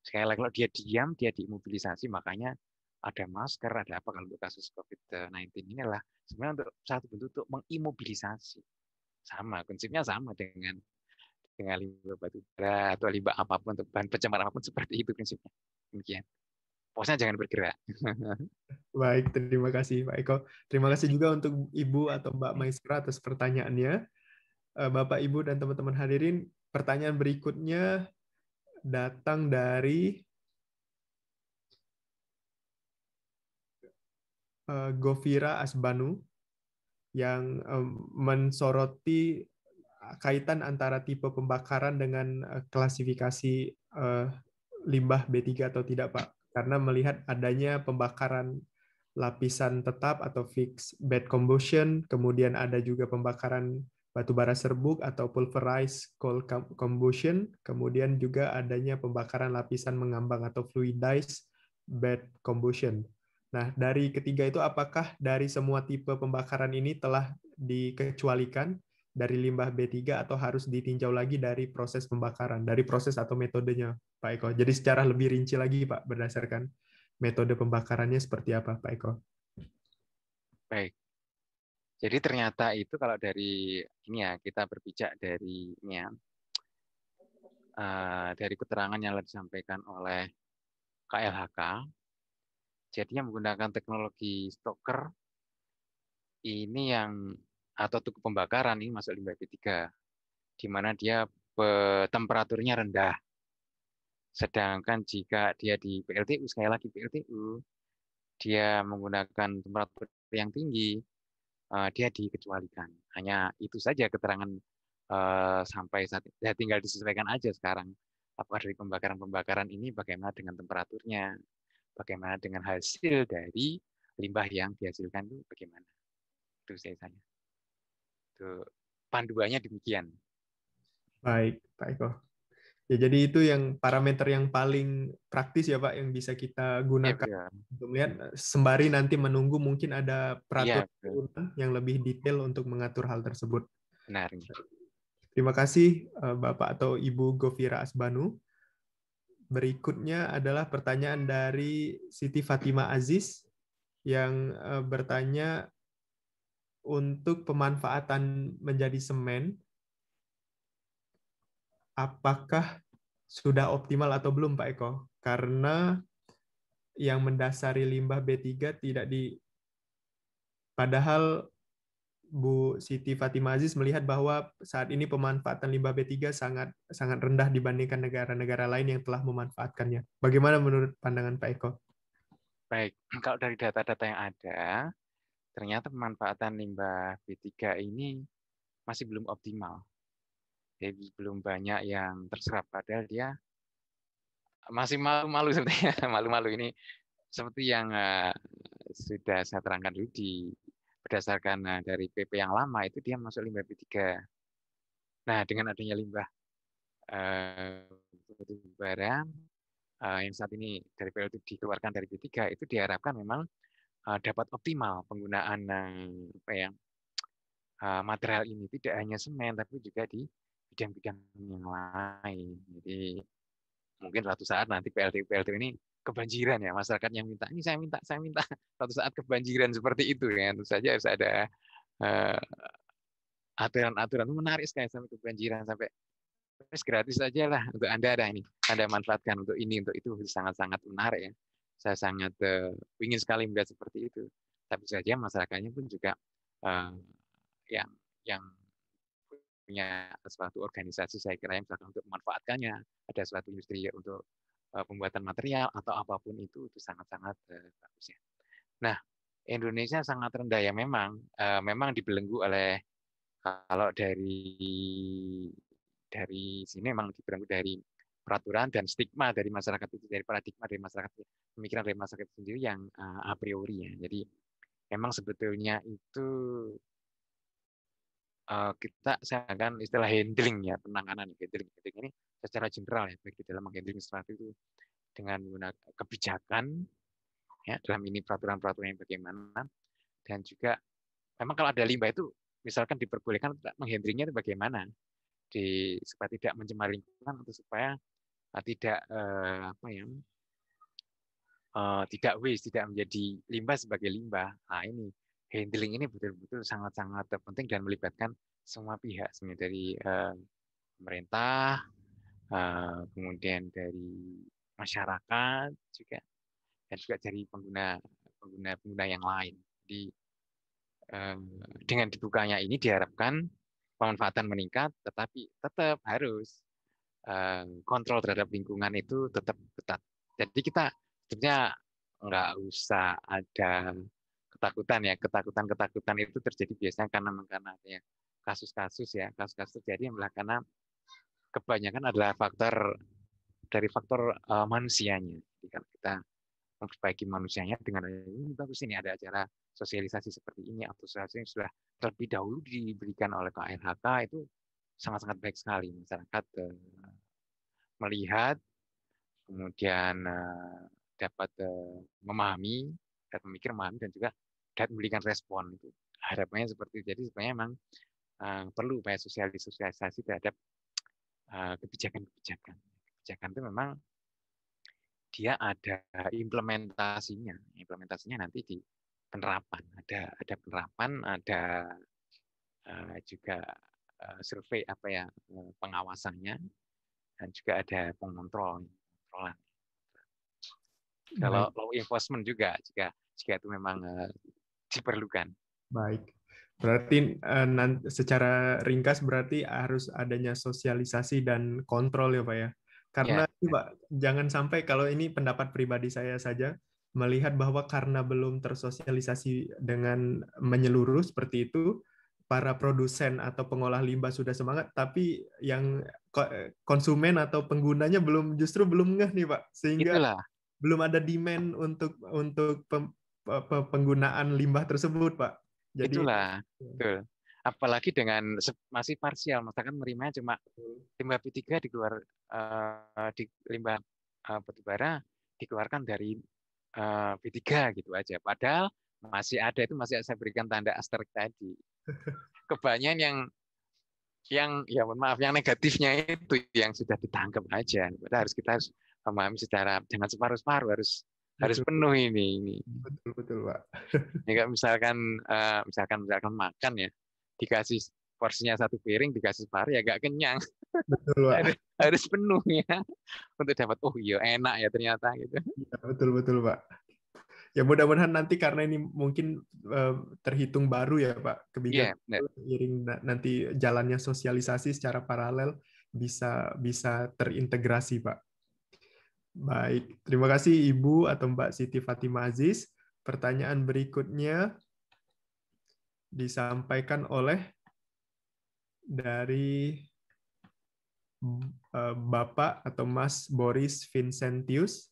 Sekali lagi, kalau dia diam, dia diimobilisasi, makanya ada masker, ada apa kalau untuk kasus COVID-19 inilah sebenarnya untuk satu bentuk untuk mengimobilisasi. Sama, prinsipnya sama dengan limbah batu bara atau limbah apapun untuk bahan pencemar apapun seperti itu prinsipnya. Demikian. Pokoknya jangan bergerak. Baik, terima kasih Pak Eko. Terima kasih juga untuk Ibu atau Mbak Maisra atas pertanyaannya. Bapak, Ibu, dan teman-teman hadirin, pertanyaan berikutnya datang dari Govira Asbanu yang mensoroti kaitan antara tipe pembakaran dengan klasifikasi limbah B3 atau tidak, Pak. Karena melihat adanya pembakaran lapisan tetap atau fixed bed combustion, kemudian ada juga pembakaran batu bara serbuk atau pulverized coal combustion, kemudian juga adanya pembakaran lapisan mengambang atau fluidized bed combustion. Nah, dari ketiga itu apakah dari semua tipe pembakaran ini telah dikecualikan dari limbah B3 atau harus ditinjau lagi dari proses pembakaran, dari proses atau metodenya, Pak Eko? Jadi secara lebih rinci lagi, Pak, berdasarkan metode pembakarannya seperti apa, Pak Eko? Baik. Jadi ternyata itu kalau dari ini ya, kita berpijak dari ini ya, dari keterangan yang disampaikan oleh KLHK, jadinya menggunakan teknologi stoker ini yang atau tuku pembakaran ini masuk limbah B3, di mana dia temperaturnya rendah. Sedangkan jika dia di PLTU, sekali lagi PLTU, dia menggunakan temperatur yang tinggi, dia dikecualikan. Hanya itu saja keterangan sampai saat ini. Ya, tinggal disesuaikan aja sekarang. Apakah dari pembakaran-pembakaran ini bagaimana dengan temperaturnya, bagaimana dengan hasil dari limbah yang dihasilkan itu bagaimana. Itu saya tanya. Itu panduannya demikian. Baik, Pak Eko. Ya, jadi itu yang parameter yang paling praktis ya Pak, yang bisa kita gunakan Ya, untuk melihat, sembari nanti menunggu mungkin ada ya, peraturan yang lebih detail untuk mengatur hal tersebut. benar. Terima kasih Bapak atau Ibu Govira Asbanu. Berikutnya adalah pertanyaan dari Siti Fatima Aziz yang bertanya untuk pemanfaatan menjadi semen, apakah sudah optimal atau belum Pak Eko? Karena yang mendasari limbah B3 tidak padahal Bu Siti Fatima Aziz melihat bahwa saat ini pemanfaatan limbah B3 sangat sangat rendah dibandingkan negara-negara lain yang telah memanfaatkannya. Bagaimana menurut pandangan Pak Eko? Baik, kalau dari data-data yang ada, ternyata pemanfaatan limbah B3 ini masih belum optimal. Jadi belum banyak yang terserap, padahal dia masih malu-malu sebenarnya. Malu-malu ini seperti yang sudah saya terangkan dulu berdasarkan dari PP yang lama itu dia masuk limbah B3. Nah, dengan adanya limbah batu bara yang saat ini dari PLTU dikeluarkan dari B3 itu diharapkan memang dapat optimal penggunaan material ini, tidak hanya semen tapi juga di bidang-bidang yang lain. Jadi mungkin suatu saat nanti PLTU ini kebanjiran ya, masyarakat yang minta ini saya minta suatu saat kebanjiran seperti itu ya. Tentu saja harus ada aturan-aturan. Menarik sekali sampai kebanjiran, sampai gratis saja lah untuk Anda manfaatkan untuk ini untuk itu, sangat-sangat menarik ya. Saya sangat ingin sekali melihat seperti itu. Tapi saja masyarakatnya pun juga yang punya suatu organisasi, saya kira yang misalkan untuk memanfaatkannya, ada suatu industri untuk pembuatan material atau apapun itu sangat-sangat bagus ya. Nah, Indonesia sangat rendah ya, memang dibelenggu oleh, kalau dari sini memang dibelenggu dari peraturan dan stigma dari masyarakat itu, dari paradigma dari masyarakat, pemikiran dari masyarakat itu sendiri yang a priori ya. Jadi memang sebetulnya itu saya akan istilah handling ya, penanganan handling ini secara general ya, baik di dalam menghandling sesuatu itu dengan menggunakan kebijakan ya, dalam ini peraturan-peraturan yang bagaimana, dan juga memang kalau ada limbah itu misalkan diperbolehkan menghandlingnya itu bagaimana, supaya tidak mencemari lingkungan atau supaya tidak tidak waste, tidak menjadi limbah sebagai limbah. Nah, ini handling ini betul-betul sangat-sangat penting dan melibatkan semua pihak, sebenarnya dari pemerintah, kemudian dari masyarakat juga, dan juga dari pengguna yang lain. Jadi dengan dibukanya ini diharapkan pemanfaatan meningkat, tetapi tetap harus kontrol terhadap lingkungan itu tetap ketat. Jadi kita sebenarnya nggak usah ada ketakutan ya. Ketakutan itu terjadi biasanya karena adanya kasus-kasus terjadi adalah karena kebanyakan adalah faktor manusianya. Jadi kalau kita memperbaiki manusianya dengan ini bagus, ini ada acara sosialisasi seperti ini atau sosialisasi yang sudah terlebih dahulu diberikan oleh KLHK, itu sangat-sangat baik sekali. Masyarakat melihat, kemudian dapat memahami, dapat memikir, memahami, dan juga dapat memberikan respon. Itu harapannya seperti itu. Jadi sebenarnya memang perlu upaya sosialisasi terhadap kebijakan-kebijakan. Kebijakan itu memang dia ada implementasinya. Implementasinya nanti di penerapan. Ada penerapan, ada juga survei pengawasannya, dan juga ada pengontrolan. Kalau law enforcement juga jika itu memang diperlukan. Baik. Berarti secara ringkas berarti harus adanya sosialisasi dan kontrol ya Pak ya. Karena ya. Pak, jangan sampai, kalau ini pendapat pribadi saya saja, melihat bahwa karena belum tersosialisasi dengan menyeluruh seperti itu, para produsen atau pengolah limbah sudah semangat, tapi yang konsumen atau penggunanya justru belum ngeh nih Pak, sehingga Itulah. belum ada demand untuk penggunaan limbah tersebut Pak. Jadi, itulah, betul. Apalagi dengan masih parsial, misalkan menerimanya cuma limbah B3 di limbah batubara dikeluarkan dari B3 gitu aja. Padahal masih ada, itu masih saya berikan tanda asterisk tadi. Kebanyakan yang mohon maaf, yang negatifnya itu yang sudah ditangkap aja. Padahal kita harus memahami secara, jangan separuh-separuh, harus penuh ini. Betul Pak. Ya, misalkan makan ya, dikasih porsinya 1 piring, dikasih separuh ya nggak kenyang. Betul Pak. harus penuh ya untuk dapat iya enak ya ternyata gitu. Ya, betul Pak. Ya mudah-mudahan nanti, karena ini mungkin terhitung baru ya Pak, kebijakan seiring nanti jalannya sosialisasi secara paralel bisa terintegrasi Pak. Baik, terima kasih Ibu atau Mbak Siti Fatimah Aziz. Pertanyaan berikutnya disampaikan oleh dari Bapak atau Mas Boris Vincentius,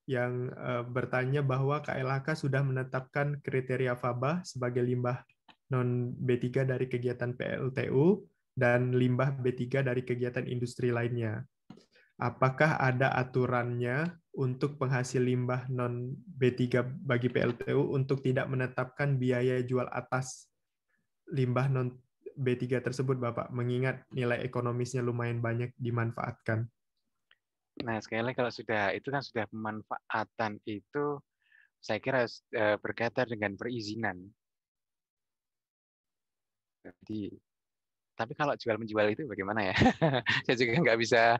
yang bertanya bahwa KLHK sudah menetapkan kriteria faba sebagai limbah non B3 dari kegiatan PLTU dan limbah B3 dari kegiatan industri lainnya. Apakah ada aturannya untuk penghasil limbah non B3 bagi PLTU untuk tidak menetapkan biaya jual atas limbah non B3 tersebut, Bapak, mengingat nilai ekonomisnya lumayan banyak dimanfaatkan? Nah, sekali lagi kalau itu kan sudah pemanfaatan itu, saya kira berkaitan dengan perizinan. Jadi, tapi kalau jual-menjual itu bagaimana ya? Saya juga nggak bisa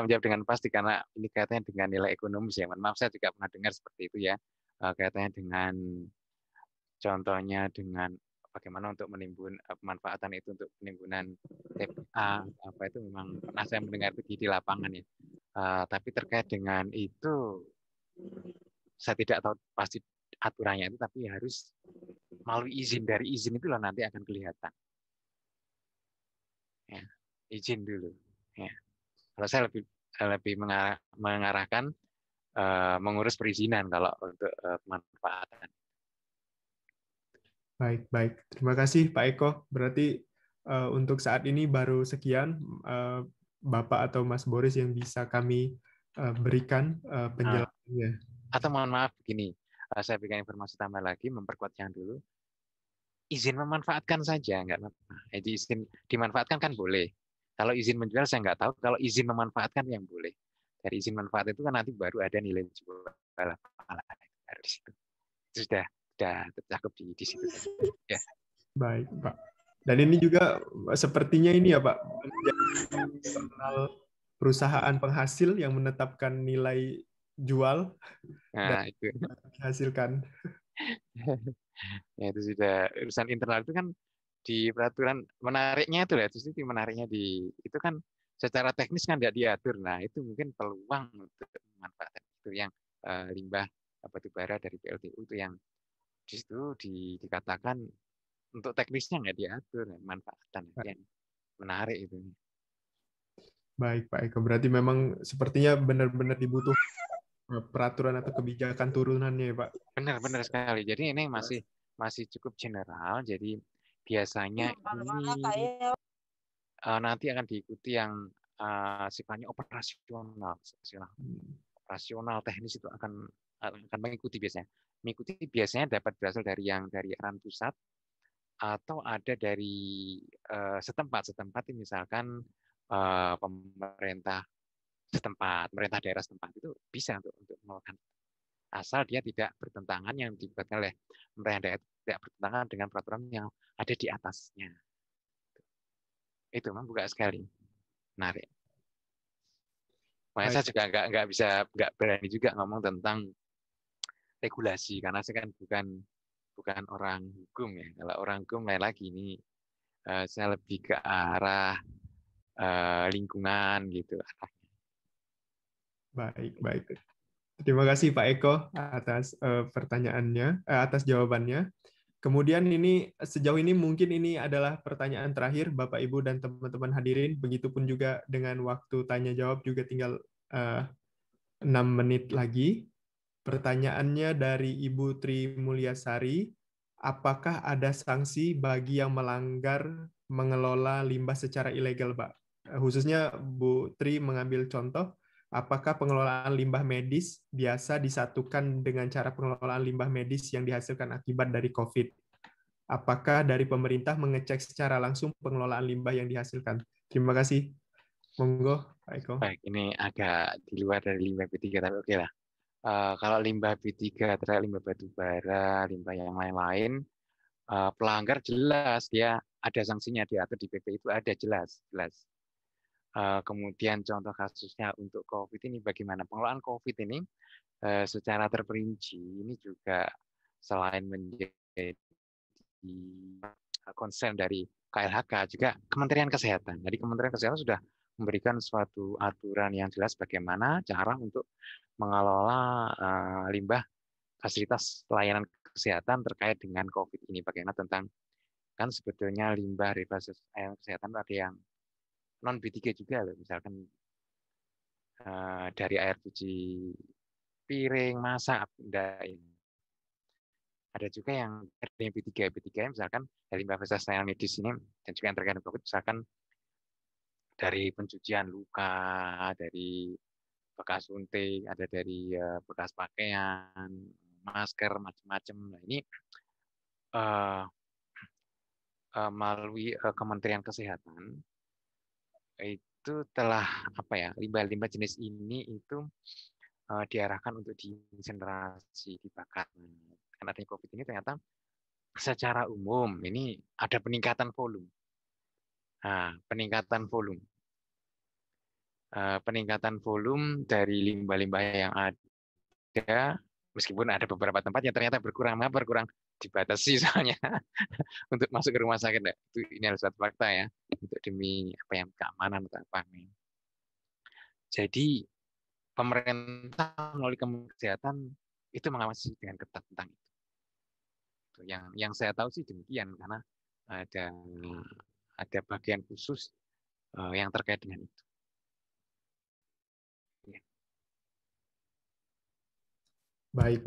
menjawab dengan pasti karena ini kaitannya dengan nilai ekonomis ya. Maaf, saya juga pernah dengar seperti itu ya. Kaitannya dengan, contohnya dengan bagaimana untuk menimbun pemanfaatan itu untuk penimbunan TPA, itu memang pernah saya mendengar itu di lapangan ya. Tapi terkait dengan itu, saya tidak tahu pasti aturannya itu, tapi harus melalui izin. Dari izin itulah nanti akan kelihatan. Ya, izin dulu. Ya. Kalau saya lebih mengarahkan mengurus perizinan kalau untuk pemanfaatan. Baik. Terima kasih Pak Eko. Berarti untuk saat ini baru sekian Bapak atau Mas Boris yang bisa kami berikan penjelasannya. Atau mohon maaf begini, saya berikan informasi tambah lagi, memperkuat yang dulu. izin memanfaatkan saja, nggak apa-apa. Jadi izin dimanfaatkan kan boleh. Kalau izin menjual saya nggak tahu. Kalau izin memanfaatkan yang boleh. Dari izin manfaat itu kan nanti baru ada nilai jual baru di situ. Itu sudah tercakup di situ. Ya. Baik, Pak. Dan ini juga sepertinya ini ya, Pak, internal perusahaan penghasil yang menetapkan nilai jual Nah, dan itu. dihasilkan. Ya, itu sudah urusan internal itu kan di peraturan menariknya itu ya, itu menariknya itu kan secara teknis kan tidak diatur. Nah, itu mungkin peluang untuk memanfaatkan itu yang limbah batu bara dari PLTU itu yang di situ dikatakan untuk teknisnya nggak diatur, manfaatan yang menarik itu. Baik, Pak Eko. Berarti memang sepertinya benar-benar dibutuhkan peraturan atau kebijakan turunannya, Pak. Benar sekali. Jadi ini masih cukup general. Jadi biasanya ini nanti akan diikuti yang sifatnya operasional, teknis itu akan mengikuti biasanya. Mengikuti biasanya dapat berasal dari arahan pusat atau ada dari setempat ini misalkan pemerintah daerah setempat itu bisa untuk melakukan asal dia tidak bertentangan yang dibuat oleh pemerintah daerah, tidak bertentangan dengan peraturan yang ada di atasnya. Itu membuka sekali, menarik. Makanya saya juga nggak berani juga ngomong tentang regulasi karena saya kan bukan orang hukum ya. Kalau orang hukum lain lagi ini saya lebih ke arah lingkungan gitu. Baik. Terima kasih Pak Eko atas pertanyaannya, atas jawabannya. Kemudian ini sejauh ini mungkin ini adalah pertanyaan terakhir Bapak Ibu dan teman-teman hadirin. Begitupun juga dengan waktu tanya jawab juga tinggal 6 menit lagi. Pertanyaannya dari Ibu Tri Mulyasari, apakah ada sanksi bagi yang melanggar mengelola limbah secara ilegal, Pak? Khususnya Bu Tri mengambil contoh, apakah pengelolaan limbah medis biasa disatukan dengan cara pengelolaan limbah medis yang dihasilkan akibat dari COVID? Apakah dari pemerintah mengecek secara langsung pengelolaan limbah yang dihasilkan? Terima kasih. Monggo, Pak Eko. Baik, ini agak di luar dari limbah B3, tapi oke lah. Kalau limbah B3, terkait limbah batu bara, limbah yang lain-lain, pelanggar jelas dia ada sanksinya, diatur di PP itu ada jelas. Kemudian contoh kasusnya untuk COVID ini bagaimana pengelolaan COVID ini secara terperinci ini juga selain menjadi concern dari KLHK juga Kementerian Kesehatan. Jadi Kementerian Kesehatan sudah memberikan suatu aturan yang jelas bagaimana cara untuk mengelola limbah fasilitas pelayanan kesehatan terkait dengan COVID ini. Bagaimana tentang kan sebetulnya limbah dari fasilitas pelayanan kesehatan ada yang non B3 juga loh, misalkan dari air cuci piring, masak, ada juga yang dari B3 misalkan dari limbah fasilitas pelayanan medis ini dan juga yang terkait dengan COVID, misalkan dari pencucian luka, dari bekas suntik, ada dari bekas pakaian, masker, macam-macam. Nah, ini melalui Kementerian Kesehatan itu telah limbah-limbah jenis ini itu diarahkan untuk diinsinerasi, dibakar. Karena adanya COVID ini ternyata secara umum ini ada peningkatan volume. Nah, peningkatan volume dari limbah-limbah yang ada, meskipun ada beberapa tempat yang ternyata berkurang dibatasi soalnya untuk masuk ke rumah sakit. Ini adalah suatu fakta ya, untuk demi keamanan atau apa. Jadi pemerintah melalui Kementerian Kesehatan itu mengawasi dengan ketat tentang itu. Yang saya tahu sih demikian, karena ada bagian khusus yang terkait dengan itu. Baik.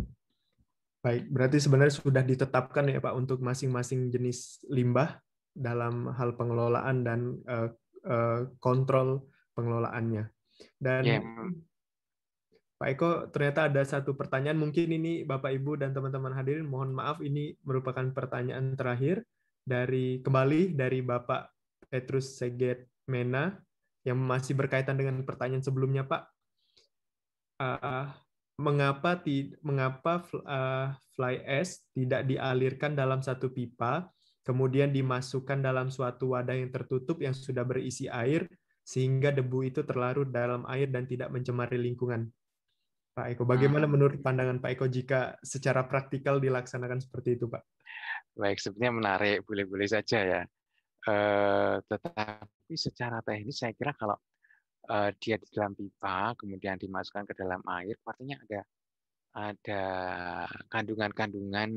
Berarti sebenarnya sudah ditetapkan ya Pak untuk masing-masing jenis limbah dalam hal pengelolaan dan kontrol pengelolaannya. Dan Pak Eko, ternyata ada satu pertanyaan. Mungkin ini Bapak, Ibu, dan teman-teman hadirin, mohon maaf, ini merupakan pertanyaan terakhir kembali dari Bapak Petrus Seget Mena, yang masih berkaitan dengan pertanyaan sebelumnya, Pak. Mengapa fly ash tidak dialirkan dalam satu pipa, kemudian dimasukkan dalam suatu wadah yang tertutup yang sudah berisi air, sehingga debu itu terlarut dalam air dan tidak mencemari lingkungan? Pak Eko, bagaimana menurut pandangan Pak Eko jika secara praktikal dilaksanakan seperti itu, Pak? Baik, sebenarnya menarik, boleh-boleh saja ya. Tetapi secara teknis saya kira kalau dia di dalam pipa, kemudian dimasukkan ke dalam air, artinya ada kandungan-kandungan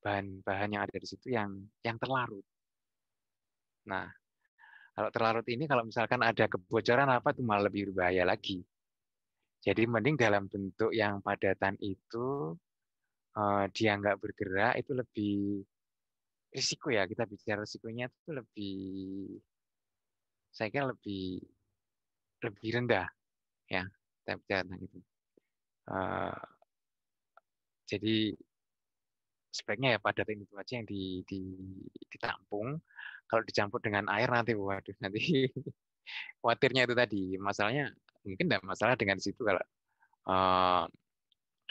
bahan-bahan yang ada di situ yang terlarut. Nah, kalau terlarut ini kalau misalkan ada kebocoran apa itu malah lebih berbahaya lagi. Jadi mending dalam bentuk yang padatan itu dia nggak bergerak itu lebih risiko ya, kita bicara risikonya itu saya kira lebih rendah ya, kita bicara tentang itu. Jadi sebaiknya ya padatan itu aja yang ditampung. Kalau dicampur dengan air nanti waduh nanti khawatirnya itu tadi masalahnya mungkin tidak masalah dengan situ kalau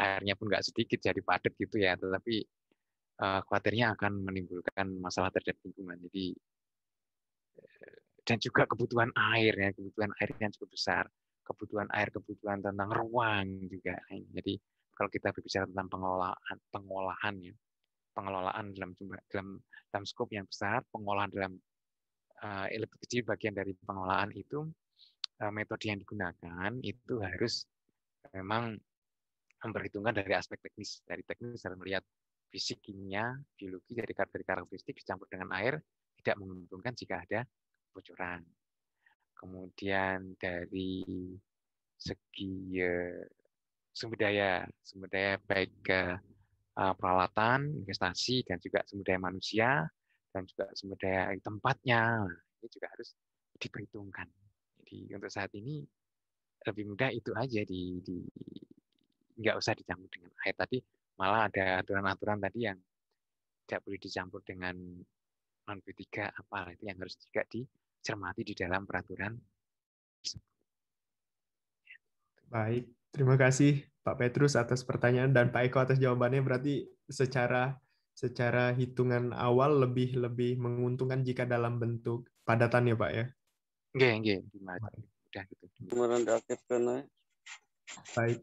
airnya pun nggak sedikit jadi padat gitu ya, tetapi khawatirnya akan menimbulkan masalah terhadap lingkungan. Jadi dan juga kebutuhan air ya, kebutuhan air yang cukup besar, kebutuhan air, kebutuhan tentang ruang juga. Jadi kalau kita berbicara tentang pengolahan ya, pengelolaan dalam skop yang besar, pengolahan dalam lebih kecil bagian dari pengelolaan itu, metode yang digunakan itu harus memang memperhitungkan dari aspek teknis. Dari teknis harus melihat fisik, kimia, biologi dari karakteristik dicampur dengan air tidak menguntungkan jika ada kebocoran. Kemudian dari segi sumber daya baik peralatan, investasi, dan juga sumber daya manusia, dan juga sumber daya tempatnya, ini juga harus diperhitungkan. Jadi untuk saat ini lebih mudah itu aja, nggak usah dicampur dengan air. Tadi malah ada aturan-aturan tadi yang tidak boleh dicampur dengan non B3 apa, itu yang harus juga dicermati di dalam peraturan. Baik, terima kasih Pak Petrus atas pertanyaan dan Pak Eko atas jawabannya. Berarti secara hitungan awal lebih menguntungkan jika dalam bentuk padatan ya, Pak ya. Nggih, mudah gitu. Baik.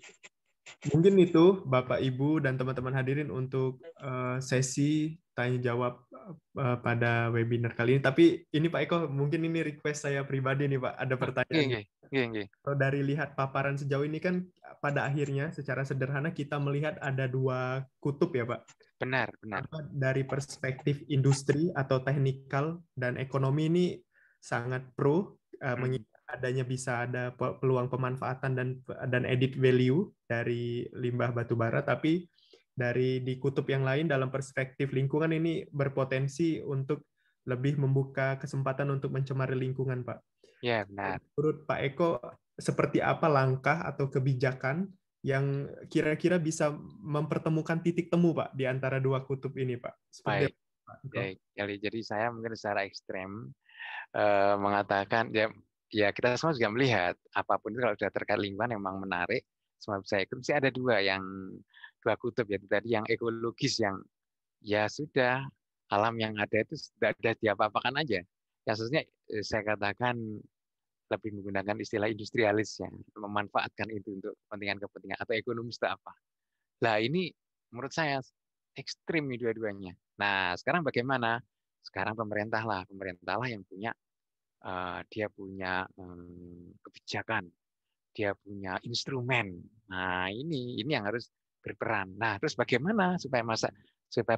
Mungkin itu Bapak Ibu dan teman-teman hadirin untuk sesi tanya jawab pada webinar kali ini. Tapi ini Pak Eko, mungkin ini request saya pribadi nih Pak, ada pertanyaan. Nggih. Kalau dari lihat paparan sejauh ini kan pada akhirnya secara sederhana kita melihat ada dua kutub ya Pak. Benar. Dari perspektif industri atau teknikal dan ekonomi ini sangat pro, mengingat adanya bisa ada peluang pemanfaatan dan edit value dari limbah batu bara, tapi di kutub yang lain dalam perspektif lingkungan ini berpotensi untuk lebih membuka kesempatan untuk mencemari lingkungan, Pak. Ya, benar. Menurut Pak Eko, seperti apa langkah atau kebijakan yang kira-kira bisa mempertemukan titik temu, Pak, di antara dua kutub ini, Pak? Baik. Jadi saya mungkin secara ekstrem mengatakan ya kita semua juga melihat apapun itu kalau sudah terkait lingkungan memang menarik, semua bisa ikut. Mesti ada dua kutub yaitu tadi yang ekologis yang ya sudah alam yang ada itu sudah diapa-apakan aja. Ya sebenarnya saya katakan lebih menggunakan istilah industrialis ya, memanfaatkan itu untuk kepentingan atau ekonomis atau apa. Nah ini menurut saya ekstrim nih dua-duanya. Nah sekarang bagaimana? Sekarang pemerintah lah yang punya dia punya kebijakan, dia punya instrumen. Nah ini yang harus berperan. Nah terus bagaimana supaya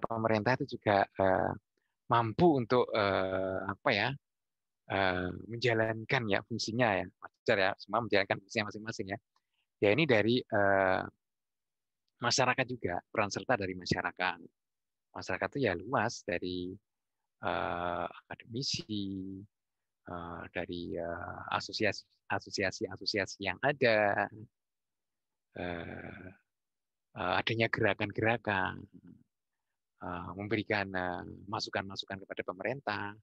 pemerintah itu juga mampu untuk menjalankan ya fungsinya ya, wajar ya, semua menjalankan fungsinya masing-masing ya. Ya ini dari masyarakat juga, peran serta dari masyarakat. Masyarakat itu ya luas, dari akademisi, dari asosiasi yang ada, adanya gerakan-gerakan, memberikan masukan-masukan kepada pemerintah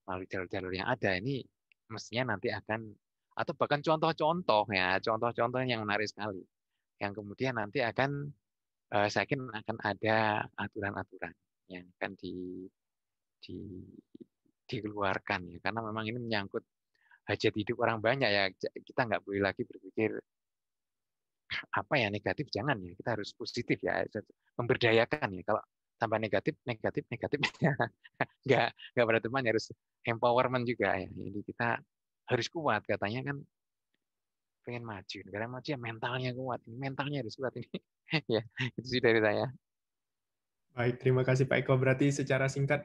melalui jalur-jalur yang ada, ini mestinya nanti akan, atau bahkan contoh-contoh ya, contoh-contoh yang menarik sekali, yang kemudian nanti akan, saya yakin akan ada aturan-aturan yang akan dikeluarkan ya, karena memang ini menyangkut hajat hidup orang banyak ya, kita nggak boleh lagi berpikir apa ya negatif, jangan ya, kita harus positif ya, memberdayakan ya. Kalau tambah negatif nggak pada teman, harus empowerment juga ya. Jadi kita harus kuat, katanya kan pengen maju, negara maju ya mentalnya kuat, mentalnya harus kuat ini. Ya itu sih dari saya. Baik, terima kasih Pak Eko. Berarti secara singkat,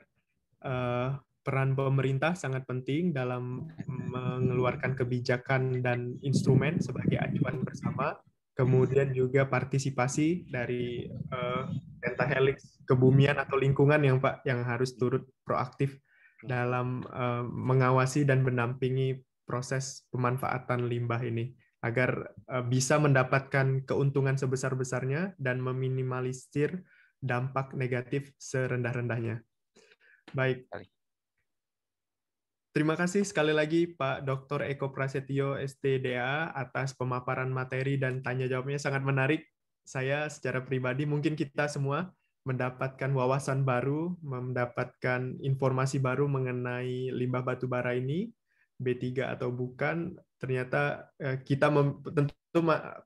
peran pemerintah sangat penting dalam mengeluarkan kebijakan dan instrumen sebagai acuan bersama. Kemudian juga partisipasi dari pentahelix kebumian atau lingkungan yang Pak yang harus turut proaktif dalam mengawasi dan mendampingi proses pemanfaatan limbah ini agar bisa mendapatkan keuntungan sebesar-besarnya dan meminimalisir dampak negatif serendah-rendahnya. Baik. Terima kasih sekali lagi Pak Dr. Eko Prasetyo, STDA, atas pemaparan materi dan tanya jawabnya sangat menarik. Saya secara pribadi, mungkin kita semua mendapatkan wawasan baru, mendapatkan informasi baru mengenai limbah batu bara ini, B3 atau bukan. Ternyata kita tentu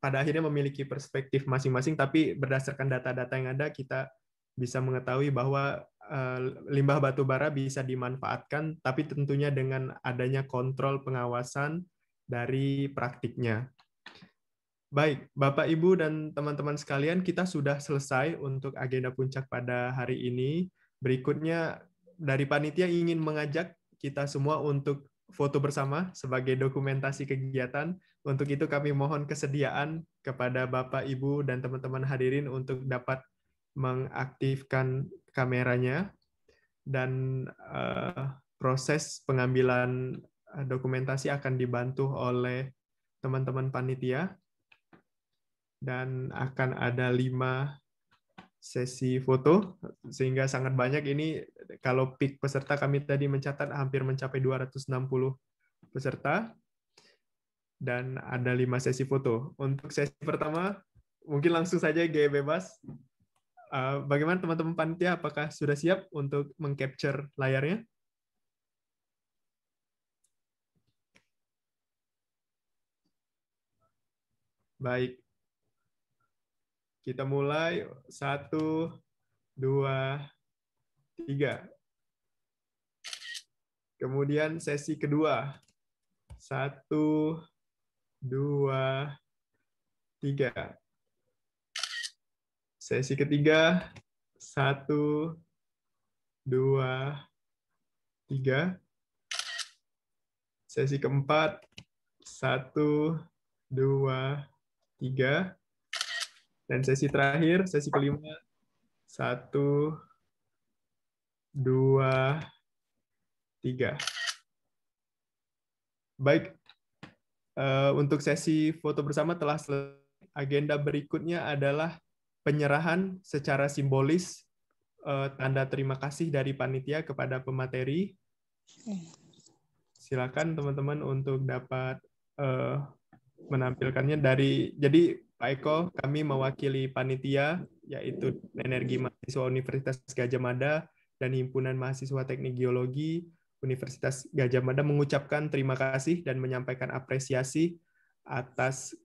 pada akhirnya memiliki perspektif masing-masing, tapi berdasarkan data-data yang ada, kita bisa mengetahui bahwa limbah batu bara bisa dimanfaatkan, tapi tentunya dengan adanya kontrol pengawasan dari praktiknya. Baik, Bapak, Ibu, dan teman-teman sekalian, kita sudah selesai untuk agenda puncak pada hari ini. Berikutnya, dari panitia ingin mengajak kita semua untuk foto bersama sebagai dokumentasi kegiatan. Untuk itu kami mohon kesediaan kepada Bapak, Ibu, dan teman-teman hadirin untuk dapat mengaktifkan kameranya, dan proses pengambilan dokumentasi akan dibantu oleh teman-teman panitia, dan akan ada 5 sesi foto, sehingga sangat banyak ini. Kalau peak peserta kami tadi mencatat hampir mencapai 260 peserta, dan ada 5 sesi foto. Untuk sesi pertama, mungkin langsung saja gaya bebas. Bagaimana teman-teman panitia, apakah sudah siap untuk meng-capture layarnya? Baik. Kita mulai. 1, 2, 3. Kemudian sesi kedua. 1, 2, 3. Sesi ketiga, 1, 2, 3. Sesi keempat, 1, 2, 3. Dan sesi terakhir, sesi kelima, 1, 2, 3. Baik, untuk sesi foto bersama telah selesai. Agenda berikutnya adalah penyerahan secara simbolis tanda terima kasih dari panitia kepada pemateri. Silakan teman-teman untuk dapat menampilkannya. Jadi Pak Eko, kami mewakili panitia, yaitu Energi Mahasiswa Universitas Gadjah Mada dan Himpunan Mahasiswa Teknik Geologi Universitas Gadjah Mada, mengucapkan terima kasih dan menyampaikan apresiasi atas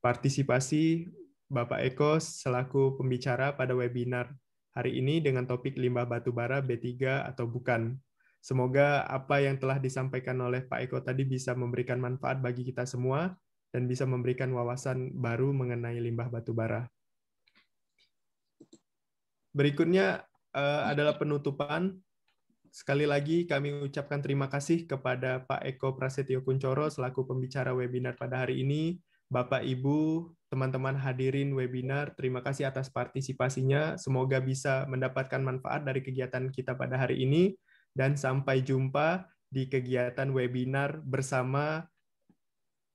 partisipasi Bapak Eko selaku pembicara pada webinar hari ini dengan topik limbah batu bara B3 atau bukan. Semoga apa yang telah disampaikan oleh Pak Eko tadi bisa memberikan manfaat bagi kita semua dan bisa memberikan wawasan baru mengenai limbah batu bara. Berikutnya adalah penutupan. Sekali lagi kami ucapkan terima kasih kepada Pak Eko Prasetyo Kuncoro selaku pembicara webinar pada hari ini. Bapak, Ibu, teman-teman hadirin webinar, terima kasih atas partisipasinya. Semoga bisa mendapatkan manfaat dari kegiatan kita pada hari ini. Dan sampai jumpa di kegiatan webinar bersama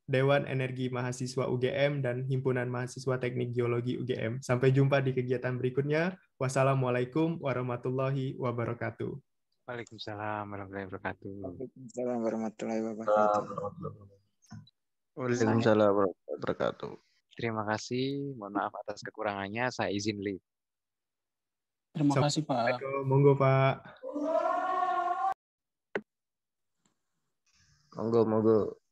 Dewan Energi Mahasiswa UGM dan Himpunan Mahasiswa Teknik Geologi UGM. Sampai jumpa di kegiatan berikutnya. Wassalamualaikum warahmatullahi wabarakatuh. Waalaikumsalam warahmatullahi wabarakatuh. Waalaikumsalam warahmatullahi wabarakatuh. Waalaikumsalam warahmatullahi wabarakatuh. Terima kasih. Mohon maaf atas kekurangannya. Saya izin leave. Terima kasih, Pak. Monggo, Pak. Monggo.